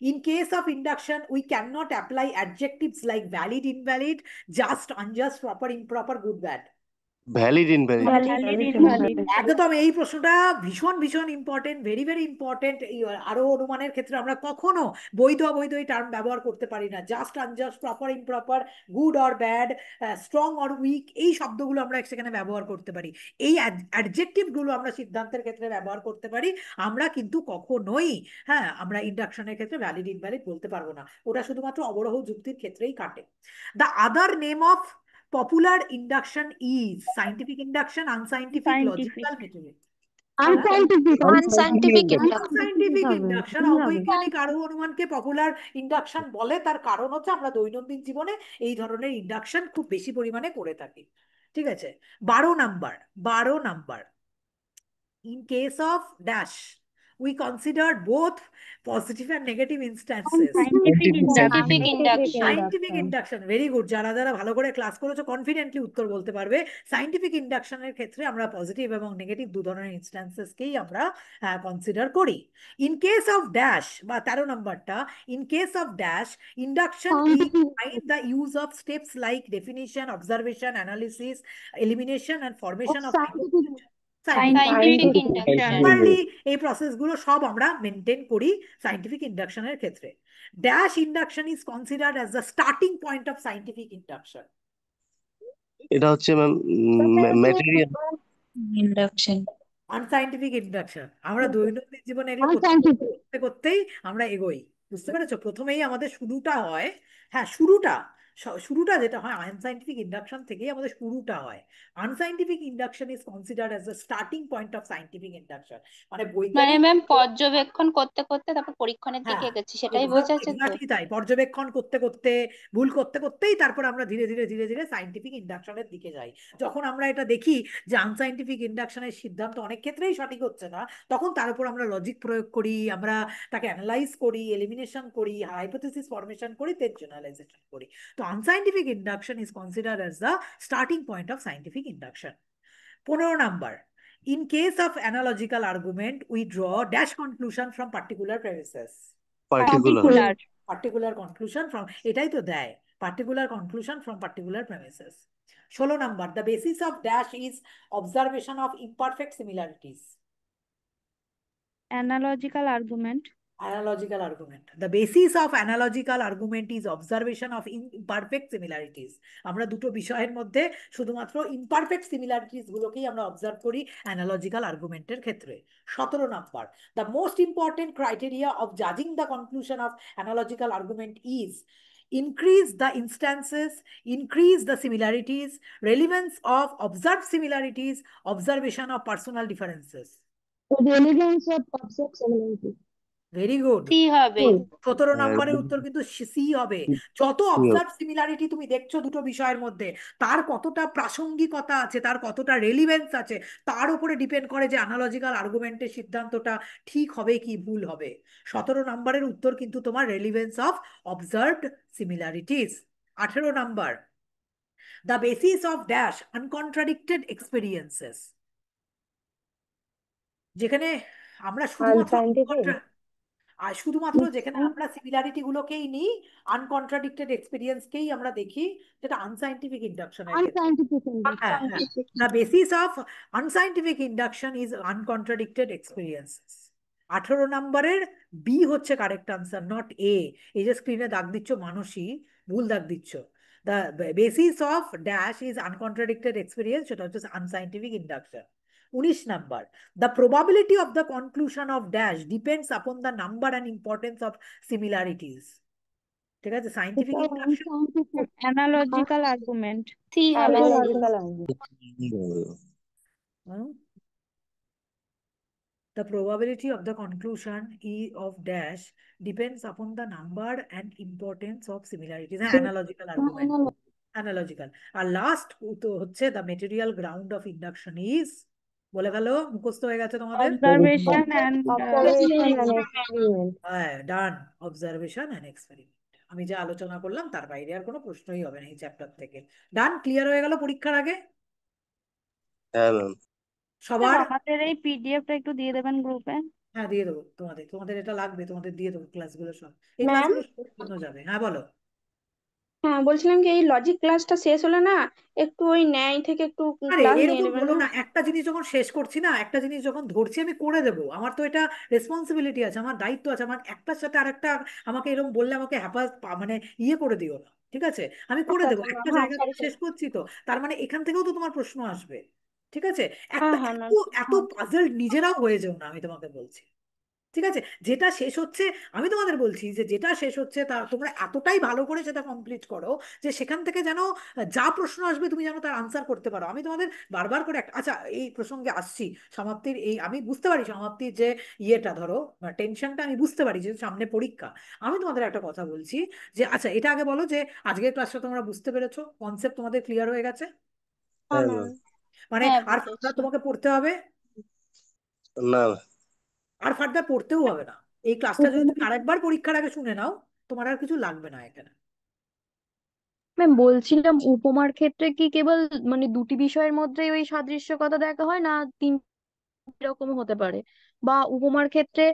In case of induction, we cannot apply adjectives like valid, invalid, just, unjust, proper, improper, good, bad. Valid invalid. Valid invalid. একদম, এই প্রশ্নটা ভীষণ ভীষণ ইম্পর্টেন্ট, ভেরি ভেরি ইম্পর্টেন্ট। আরো অনুমানের ক্ষেত্রে আমরা কখনো বৈধ অবৈধ এই টার্ম ব্যবহার করতে পারি না। Just, unjust, proper, improper, good or bad, strong or weak, এই শব্দগুলো আমরা সেখানে ব্যবহার করতে পারি। এই অ্যাডজেক্টিভ গুলো আমরা সিদ্ধান্তের ক্ষেত্রে ব্যবহার করতে পারি। আমরা কিন্তু কখনোই, হ্যাঁ, আমরা ইন্ডাকশনের ক্ষেত্রে ভ্যালিড ইনভ্যালিড বলতে পারবো না। ওটা শুধুমাত্র অবরোহ যুক্তির ক্ষেত্রেই কাটে। The other name of popular induction is scientific induction, unscientific, logical, material. Unscientific induction. Unscientific induction, কি হবে? অবৈজ্ঞানিক আরোহ অনুমানকে পপুলার ইন্ডাকশন বলে। তার কারণ হচ্ছে আমরা দৈনন্দিন জীবনে এই ধরনের ইন্ডাকশন খুব বেশি পরিমাণে করে থাকি। ঠিক আছে। 12 number, in case of dash, we consider both positive and negative instances. Scientific induction. Scientific induction. Scientific induction, very good. যারা যারা ভালো করে ক্লাস করেছো কনফিডেন্টলি উত্তর বলতে পারবে। সাইন্টিফিক ইন্ডাকশনের ক্ষেত্রে আমরা পজিটিভ এবং নেগেটিভ দু ধরনের ইনস্ট্যান্সেসকেই আমরা কনসিডার করি। ইন কেস অফ ড্যাশ, বা 13 নম্বরটা, in case of dash induction implied the use of steps like definition, observation, analysis, elimination and formation of scientific induction. Properly এই প্রসেসগুলো সব আমরা মেনটেন করি সাইন্টিফিক ইন্ডাকশনের ক্ষেত্রে। Dash induction is considered as the starting point of scientific induction. এটা হচ্ছে ma'am material induction. Unscientific induction, আমরা দৈনন্দিন জীবনে এগুলো করতে করতেই আমরা এগোই। বুঝতে পেরেছো? প্রথমেই আমাদের শুরুটা হয়, হ্যাঁ শুরুটা যেটা হয় আনসাইন্টিফিক ইন্ডাকশন থেকেই আমাদের শুরুটা হয়। Unscientific induction is considered as the starting point of scientific induction, মানে মানে বৈজ্ঞানিক। ম্যাম পর্যবেক্ষণ করতে করতে তারপর পরীক্ষণের দিকে হ্যাঁ, এগোচ্ছি, সেটাই বোঝাচ্ছে তো? এক্স্যাক্টলি তাই। পর্যবেক্ষণ করতে করতে, ভুল করতে করতেই তারপর আমরা ধীরে ধীরে ধীরে ধীরে সাইন্টিফিক ইন্ডাকশনের দিকে যাই। যখন আমরা এটা দেখি যে আনসাইন্টিফিক ইন্ডাকশনের সিদ্ধান্ত অনেক ক্ষেত্রেই সঠিক হচ্ছে না, তখন তার উপর আমরা লজিক প্রয়োগ করি, আমরা তাকে অ্যানালাইজ করি, এলিমিনেশন করি, হাইপোথেসিস ফরমেশন করি, দেন জেনারেলাইজেশন করি। তো unscientific induction is considered as the starting point of scientific induction. 15 number, in case of analogical argument, we draw dash conclusion from particular premises. Particular Particular conclusion from, এটাই তো দেয়, particular conclusion from particular premises. 16 number, the basis of dash is observation of imperfect similarities. Analogical argument. Analogical argument. The basis of analogical argument is observation of imperfect similarities. আমরা দুটো বিষয়ের মধ্যে শুধুমাত্র imperfect similarities গুলোকেই আমরা অবজার্ভ করি analogical argumenটের ক্ষেত্রে। 17 number, the most important criteria of judging the conclusion of analogical argument is increase the instances, increase the similarities, relevance of observed similarities, observation of personal differences. Relevance of observed similarity. Very good. কি হবে? 17 নম্বরের উত্তর কিন্তু সি হবে। যত অবজার্ভ সিমিলারিটি তুমি দেখছো দুটো বিষয়ের মধ্যে, তার কতটা প্রাসঙ্গিকতা আছে, তার কতটা রেলিভেন্স আছে, তার উপরে ডিপেন্ড করে যে অ্যানালজিক্যাল আর্গুমেন্টের সিদ্ধান্তটা ঠিক হবে কি ভুল হবে। 17 নম্বরের উত্তর কিন্তু তোমার relevance of observed similarities. 18 number, the basis of dash uncontradicted experiences. যেখানে আমরা শুধুমাত্র Unscientific. আর শুধুমাত্র যেখানে আমরা সিমিলারিটি গুলোকেই নিই, আনকন্ট্রাডিক্টেড এক্সপিরিয়েন্সকেই আমরা দেখি, যেটা আনসাইন্টিফিক ইন্ডাকশনের ক্ষেত্রে। Unscientific হ্যাঁ induction. হ্যাঁ, the basis of unscientific induction is uncontradicted experiences. 18 নম্বরের বি হচ্ছে কারেক্ট আনসার, নট এ। এই যে স্ক্রিনে দাগ দিচ্ছ মানসী, ভুল দাগ দিচ্ছ। The basis of dash is uncontradicted experience, সেটা হচ্ছে unscientific induction. 19 number, the probability of the conclusion of dash depends upon the number and importance of similarities. ঠিক আছে, scientific It's induction. unscientific. Analogical argument. C হবে। Analogical argument. The probability of the conclusion of dash depends upon the number and importance of similarities. Analogical argument. Analogical. R last হচ্ছে the material ground of induction is, বলে ফেলো, মুখস্থ হয়ে গেছে তোমাদের। Observation and Observation and experiment. হ্যাঁ, ডান, অবজারভেশন এন্ড এক্সপেরিমেন্ট। আমি যা আলোচনা করলাম তার বাইরে আর কোনো প্রশ্নই হবে না এই চ্যাপ্টার থেকে। ডান, ক্লিয়ার হয়ে গেল পরীক্ষার আগে হ্যাঁ ম্যাম। সবার? আমাদের এই পিডিএফটা একটু দিয়ে দেবেন গ্রুপে। হ্যাঁ, দিয়ে দেবো তোমাদের, তোমাদের এটা লাগবে, তোমাদের দিয়ে দেবো ক্লাসগুলো সব। এই ম্যাম, ক্লাসগুলো সবার জন্য যাবে। হ্যাঁ বলো। হ্যাঁ বলছিলাম কি এই লজিক ক্লাসটা শেষ হলে না একটু ওই ন্যায় থেকে একটু আরে ক্লাস নিয়ে এরকম নেবেন বলো না? না, একটা জিনিস যখন শেষ করছি না, একটা জিনিস যখন ধরছি আমি করে দেবো, আমার তো এটা রেসপন্সিবিলিটি আছে, আমার দায়িত্ব আছে। আমার একটার সাথে আরেকটা আমাকে এরকম বললে আমাকে মানে ইয়ে করে দিও না, ঠিক আছে? আমি করে আচ্ছা দেবো, আচ্ছা, একটা হ্যাঁ জায়গা সরি থেকে সরি। শেষ করছি তো, তার মানে এখান থেকেও তো তোমার প্রশ্ন আসবে, ঠিক আছে? হ্যাঁ একটা হ্যাঁ এত ম্যাম। এত পাজল নিজেরাও হয়ে যেও না, আমি তোমাকে বলছি, ঠিক আছে? যেটা শেষ হচ্ছে, আমি তোমাদের বলছি যে যেটা শেষ হচ্ছে তা তোমরা এতটাই ভালো করে সেটা কমপ্লিট করো যে সেখান থেকে যেন যা প্রশ্ন আসবে তুমি যেন তার আনসার করতে পারো। আমি তোমাদের বারবার করে আচ্ছা, এই প্রসঙ্গে আসছি, সমাপ্তির এই আমি বুঝতে পারি সমাপ্তির যে ইয়েটা, ধরো টেনশনটা আমি বুঝতে পারি যে সামনে পরীক্ষা। আমি তোমাদের একটা কথা বলছি যে আচ্ছা, এটা আগে বলো যে আজকের ক্লাসটা তোমরা বুঝতে পেরেছো, কনসেপ্ট তোমাদের ক্লিয়ার হয়ে গেছে? হ্যাঁ হ্যাঁ ম্যাম। ম্যাম। মানে হ্যাঁ আর বুঝেছি। তোমাকে পড়তে হবে? না আর ফার্দার পড়তেও হবে না। এই ক্লাসটা যদি তুমি আরেকবার পরীক্ষার আগে শুনে নাও, তোমার আর কিছু লাগবে না এখানে। ম্যাম বলছিলাম উপমার ক্ষেত্রে কি কেবল মানে দুটি বিষয়ের মধ্যে ওই সাদৃশ্যকতা দেখা হয় না তিন রকম হতে পারে, বা উপমার ক্ষেত্রে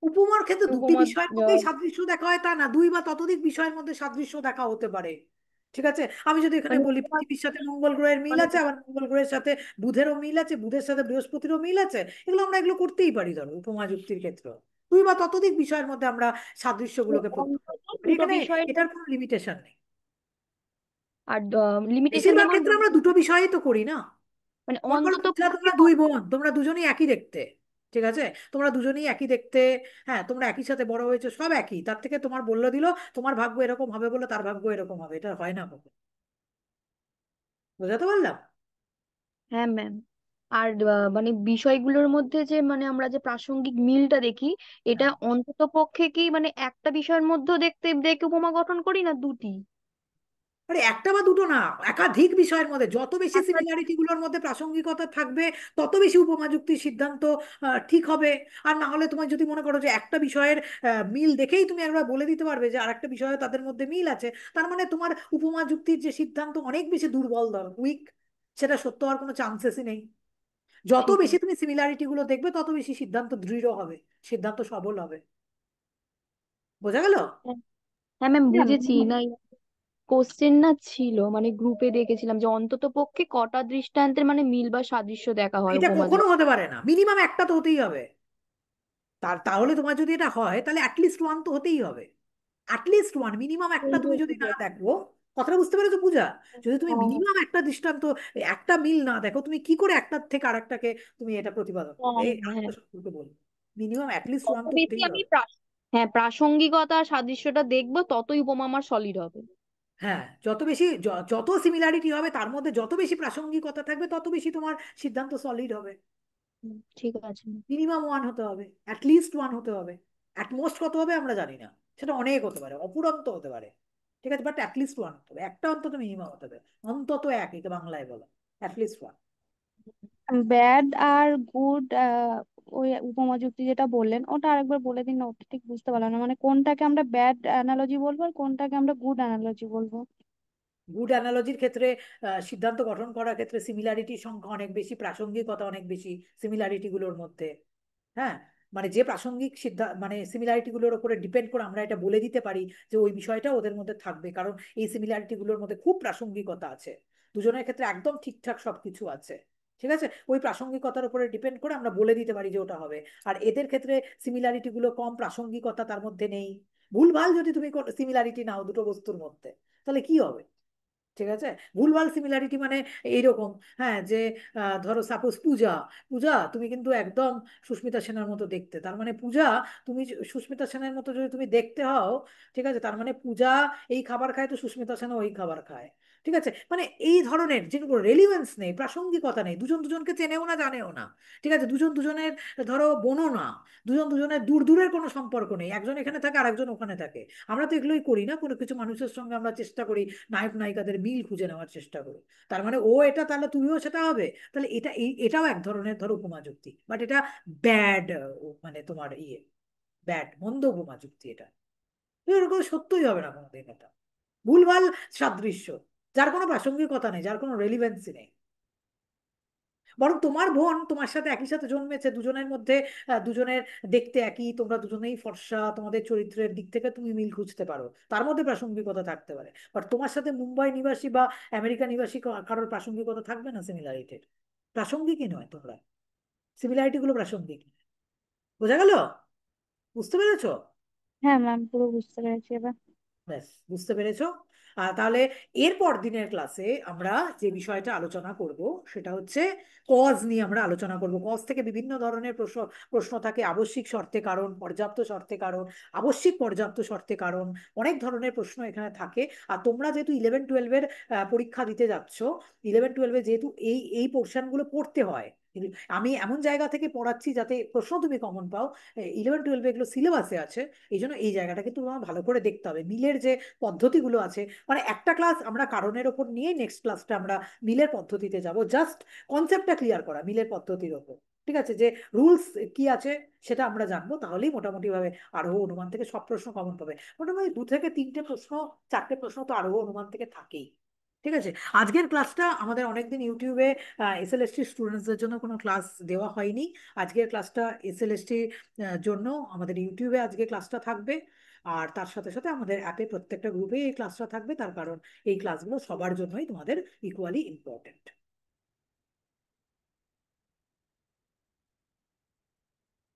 উপমার ক্ষেত্রে দুটি উপমা বিষয়ের মধ্যেই সাদৃশ্য দেখা হয় তা না, দুই বা ততোধিক বিষয়ের মধ্যে সাদৃশ্য দেখা হতে পারে, ঠিক আছে? আমি যদি এখানে মানে বলি পৃথিবীর সাথে মঙ্গল গ্রহের মিল মানে আছে, আবার মঙ্গল গ্রহের সাথে বুধেরও মিল আছে, বুধের সাথে বৃহস্পতিরও মিল আছে, এগুলো আমরা এগুলো করতেই পারি, ধরো উপমা যুক্তির ক্ষেত্রে দুই বা ততোধিক বিষয়ের মধ্যে আমরা সাদৃশ্যগুলোকে প্রত্যাখ্যান অন্তত করি। দুটো এখানে বিষয়ের এটার কোনো লিমিটেশন নেই। আর লিমিটেশন বেশিরভাগ যেমন ক্ষেত্রে আমরা দুটো বিষয়ই তো করি না। মানে মনে করো অন্তত বুঝলা, তোমরা দুই বোন, তোমরা দুজনেই একই দেখতে, ঠিক আছে? তোমরা দুজনেই একই দেখতে, হ্যাঁ, তোমরা একই সাথে বড় হয়েছে, সব একই, তার থেকে তোমার বললো দিল তোমার ভাগ্য এরকম হবে বলে তার ভাগ্য এরকম হবে, এটা হয় না কখনো। বোঝাতে পারলাম? হ্যাঁ ম্যাম। আর মানে বিষয়গুলোর মধ্যে যে মানে আমরা যে প্রাসঙ্গিক মিলটা দেখি, এটা হ্যাঁ, অন্তত পক্ষে কি মানে একটা বিষয়ের মধ্যে দেখতে দেখে উপমা গঠন করি না দুটি? আরে একটা বা দুটো না, একাধিক বিষয়ের মধ্যে যত বেশি একটা সিমিলারিটি গুলোর মধ্যে প্রাসঙ্গিকতা থাকবে, তত বেশি উপমা যুক্তির সিদ্ধান্ত ঠিক হবে। আর না হলে তোমার যদি মনে করো যে একটা বিষয়ের মিল দেখেই তুমি একবার বলে দিতে পারবে যে আরেকটা বিষয়ে তাদের মধ্যে মিল আছে, তার মানে তোমার উপমা যুক্তির যে সিদ্ধান্ত অনেক বেশি দুর্বল, ধর উইক, সেটা সত্য হওয়ার কোনো চান্সেসই নেই। যত ঠিক বেশি আছে। তুমি সিমিলারিটি গুলো দেখবে তত বেশি সিদ্ধান্ত দৃঢ় হবে, সিদ্ধান্ত সবল হবে। বোঝা গেল? হ্যাঁ হ্যাঁ ম্যাম বুঝেছি না। কোশ্চেন না ছিল মানে গ্রুপে দেখেছিলাম যে অন্তত পক্ষে কটা দৃষ্টান্তের মানে মিল বা সাদৃশ্য দেখা হয় এটা উপমা কখনো যুক্ত। হতে পারে না, মিনিমাম একটা তো হতেই হবে। তাহলে তোমার যদি এটা হয় তাহলে অ্যাটলিস্ট ওয়ান তো হতেই হবে, অ্যাটলিস্ট ওয়ান, মিনিমাম একটা তুমি যদি না দেখো। কথাটা বুঝতে পেরেছো পূজা? যদি তুমি মিনিমাম একটা দৃষ্টান্ত, একটা মিল না দেখো, তুমি কি করে একটার থেকে আরেকটাকে তুমি এটা প্রতিপাদন করবে? এই আমি হ্যাঁ, তো সম্পর্কে বলবো, মিনিমাম অ্যাটলিস্ট যত ওয়ান তো বেশি হতেই আমি হবে। হ্যাঁ, প্রাসঙ্গিকতা আর সাদৃশ্যটা দেখবো ততই উপমা আমার সলিড হবে। হ্যাঁ, যত বেশি যত সিমিলারিটি হবে তার মধ্যে যত বেশি প্রাসঙ্গিকতা থাকবে তত বেশি তোমার সিদ্ধান্ত সলিড হবে। ঠিক আছে। মিনিমাম ওয়ান হতে হবে, অ্যাটলিস্ট ওয়ান হতে হবে। অ্যাটমোস্ট কত হবে আমরা জানি না, সেটা অনেক হতে পারে, অপুরন্ত হতে পারে। ঠিক আছে, বাট অ্যাটলিস্ট ওয়ান হতে হবে, একটা অন্তত মিনিমাম হতে হবে, অন্তত এক, এটা বাংলায় বলো, অ্যাটলিস্ট ওয়ান। ব্যাড আর গুড, ওই উপমা যুক্তি যেটা বললেন ওটা আরেকবার বলে দিন না, ওটা ঠিক বুঝতে পারলাম না, মানে কোনটাকে আমরা ব্যাড অ্যানালজি বলবো আর কোনটাকে আমরা গুড অ্যানালজি বলবো? গুড অ্যানালজির ক্ষেত্রে সিদ্ধান্ত গঠন করার ক্ষেত্রে সিমিলারিটির সংখ্যা অনেক বেশি, প্রাসঙ্গিকতা অনেক বেশি সিমিলারিটি গুলোর মধ্যে। হ্যাঁ, মানে যে প্রাসঙ্গিক সিদ্ধান্ত মানে সিমিলারিটি গুলোর উপরে ডিপেন্ড করে আমরা এটা বলে দিতে পারি যে ওই বিষয়টা ওদের মধ্যে থাকবে, কারণ এই সিমিলারিটি গুলোর মধ্যে খুব প্রাসঙ্গিকতা আছে, দুজনের ক্ষেত্রে একদম ঠিকঠাক সবকিছু আছে। ঠিক আছে, ওই প্রাসঙ্গিকতার উপরে ডিপেন্ড করে আমরা বলে দিতে পারি যে ওটা হবে। আর এদের ক্ষেত্রে সিমিলারিটি গুলো কম, প্রাসঙ্গিকতা তার মধ্যে নেই। ভুলভাল যদি তুমি সিমিলারিটি নাও দুটো বস্তুর মধ্যে, তাহলে কি হবে? ঠিক আছে, ভুলভাল সিমিলারিটি মানে এইরকম, হ্যাঁ, যে ধরো সাপোজ পূজা, পূজা তুমি কিন্তু একদম সুস্মিতা সেনের মতো দেখতে, তার মানে পূজা, তুমি সুস্মিতা সেনের মতো যদি তুমি দেখতে হও, ঠিক আছে, তার মানে পূজা এই খাবার খায় তো সুস্মিতা সেনও ওই খাবার খায়। ঠিক আছে, মানে এই ধরনের যেগুলো রেলিভেন্স নেই, প্রাসঙ্গিকতা নেই, দুজন দুজনকে চেনেও না জানেও না। ঠিক আছে, দুজন দুজনের ধরো বোনও না, দুজন দুজনের দূর দূরের কোনো সম্পর্ক নেই, একজন এখানে থাকে আরেকজন ওখানে থাকে। আমরা তো এগুলোই করি না, কোনো কিছু মানুষের সঙ্গে আমরা চেষ্টা করি নায়ক নায়িকাদের মিল খুঁজে নেওয়ার চেষ্টা করি, তার মানে ও এটা তাহলে তুমিও সেটা হবে, তাহলে এটাও এক ধরনের ধরো উপমা যুক্তি, বাট এটা ব্যাড, মানে তোমার ব্যাড মন্দ উপমা যুক্তি এটা। এরকম সত্যই হবে না কোনোদিন, এটা ভুলভাল সাদৃশ্য, যার কোনো প্রাসঙ্গিকতা নেই, যার কোনো রেলিভেন্সি নেই। বরং তোমার বোন তোমার সাথে একই সাথে জন্মেছে, দুজনের মধ্যে দুজনের দেখতে একই, তোমরা দুজনেই ফর্সা, তোমাদের চরিত্রের দিক থেকে তুমি মিল খুঁজতে পারো, তার মধ্যে প্রাসঙ্গিকতা থাকতে পারে, বাট তোমার সাথে মুম্বাই নিবাসী বা আমেরিকা নিবাসী কারোর প্রাসঙ্গিকতা থাকবে না, সিমিলারিটির প্রাসঙ্গিকই নয় তোমরা, সিমিলারিটি গুলো প্রাসঙ্গিক নয়। বোঝা গেল? বুঝতে পেরেছো? হ্যাঁ ম্যাম, পুরো বুঝতে পেরেছি এবার। ব্যাস, বুঝতে পেরেছো? তাহলে এরপর দিনের ক্লাসে আমরা যে বিষয়টা আলোচনা করব সেটা হচ্ছে কজ নিয়ে আমরা আলোচনা করব। কজ থেকে বিভিন্ন ধরনের প্রশ্ন প্রশ্ন থাকে, আবশ্যিক শর্তে কারণ, পর্যাপ্ত শর্তে কারণ, আবশ্যিক পর্যাপ্ত শর্তে কারণ, অনেক ধরনের প্রশ্ন এখানে থাকে। আর তোমরা যেহেতু 11-12-এর পরীক্ষা দিতে যাচ্ছ, 11-12-এ যেহেতু এই এই পোর্শনগুলো পড়তে হয়, আমি এমন জায়গা থেকে পড়াচ্ছি যাতে প্রশ্ন তুমি কমন পাও, 11-12 এগুলো সিলেবাসে আছে, এই জন্য এই জায়গাটা কিন্তু তোমার ভালো করে দেখতে হবে। মিলের যে পদ্ধতিগুলো আছে, মানে একটা ক্লাস আমরা কারণের ওপর নিয়ে নেক্সট ক্লাসটা আমরা মিলের পদ্ধতিতে যাব, জাস্ট কনসেপ্টটা ক্লিয়ার করা মিলের পদ্ধতির ওপর। ঠিক আছে, যে রুলস কি আছে সেটা আমরা জানবো, তাহলেই মোটামুটি ভাবে আরোহ অনুমান থেকে সব প্রশ্ন কমন পাবে। মোটামুটি 2 থেকে 3টে প্রশ্ন, 4টে প্রশ্ন তো আরোহ অনুমান থেকে থাকেই। ঠিক আছে, আজকের ক্লাসটা আমাদের অনেকদিন ইউটিউবে এসএলএসটি স্টুডেন্টসদের জন্য কোনো ক্লাস দেওয়া হয়নি, আজকের ক্লাসটা এসএলএসটি জন্য আমাদের ইউটিউবে আজকে ক্লাসটা থাকবে। আর তার সাথে সাথে আমাদের অ্যাপে প্রত্যেকটা গ্রুপে এই ক্লাসটা থাকবে, তার কারণ এই ক্লাসগুলো সবার জন্যই তোমাদের ইকুয়ালি ইম্পর্টেন্ট।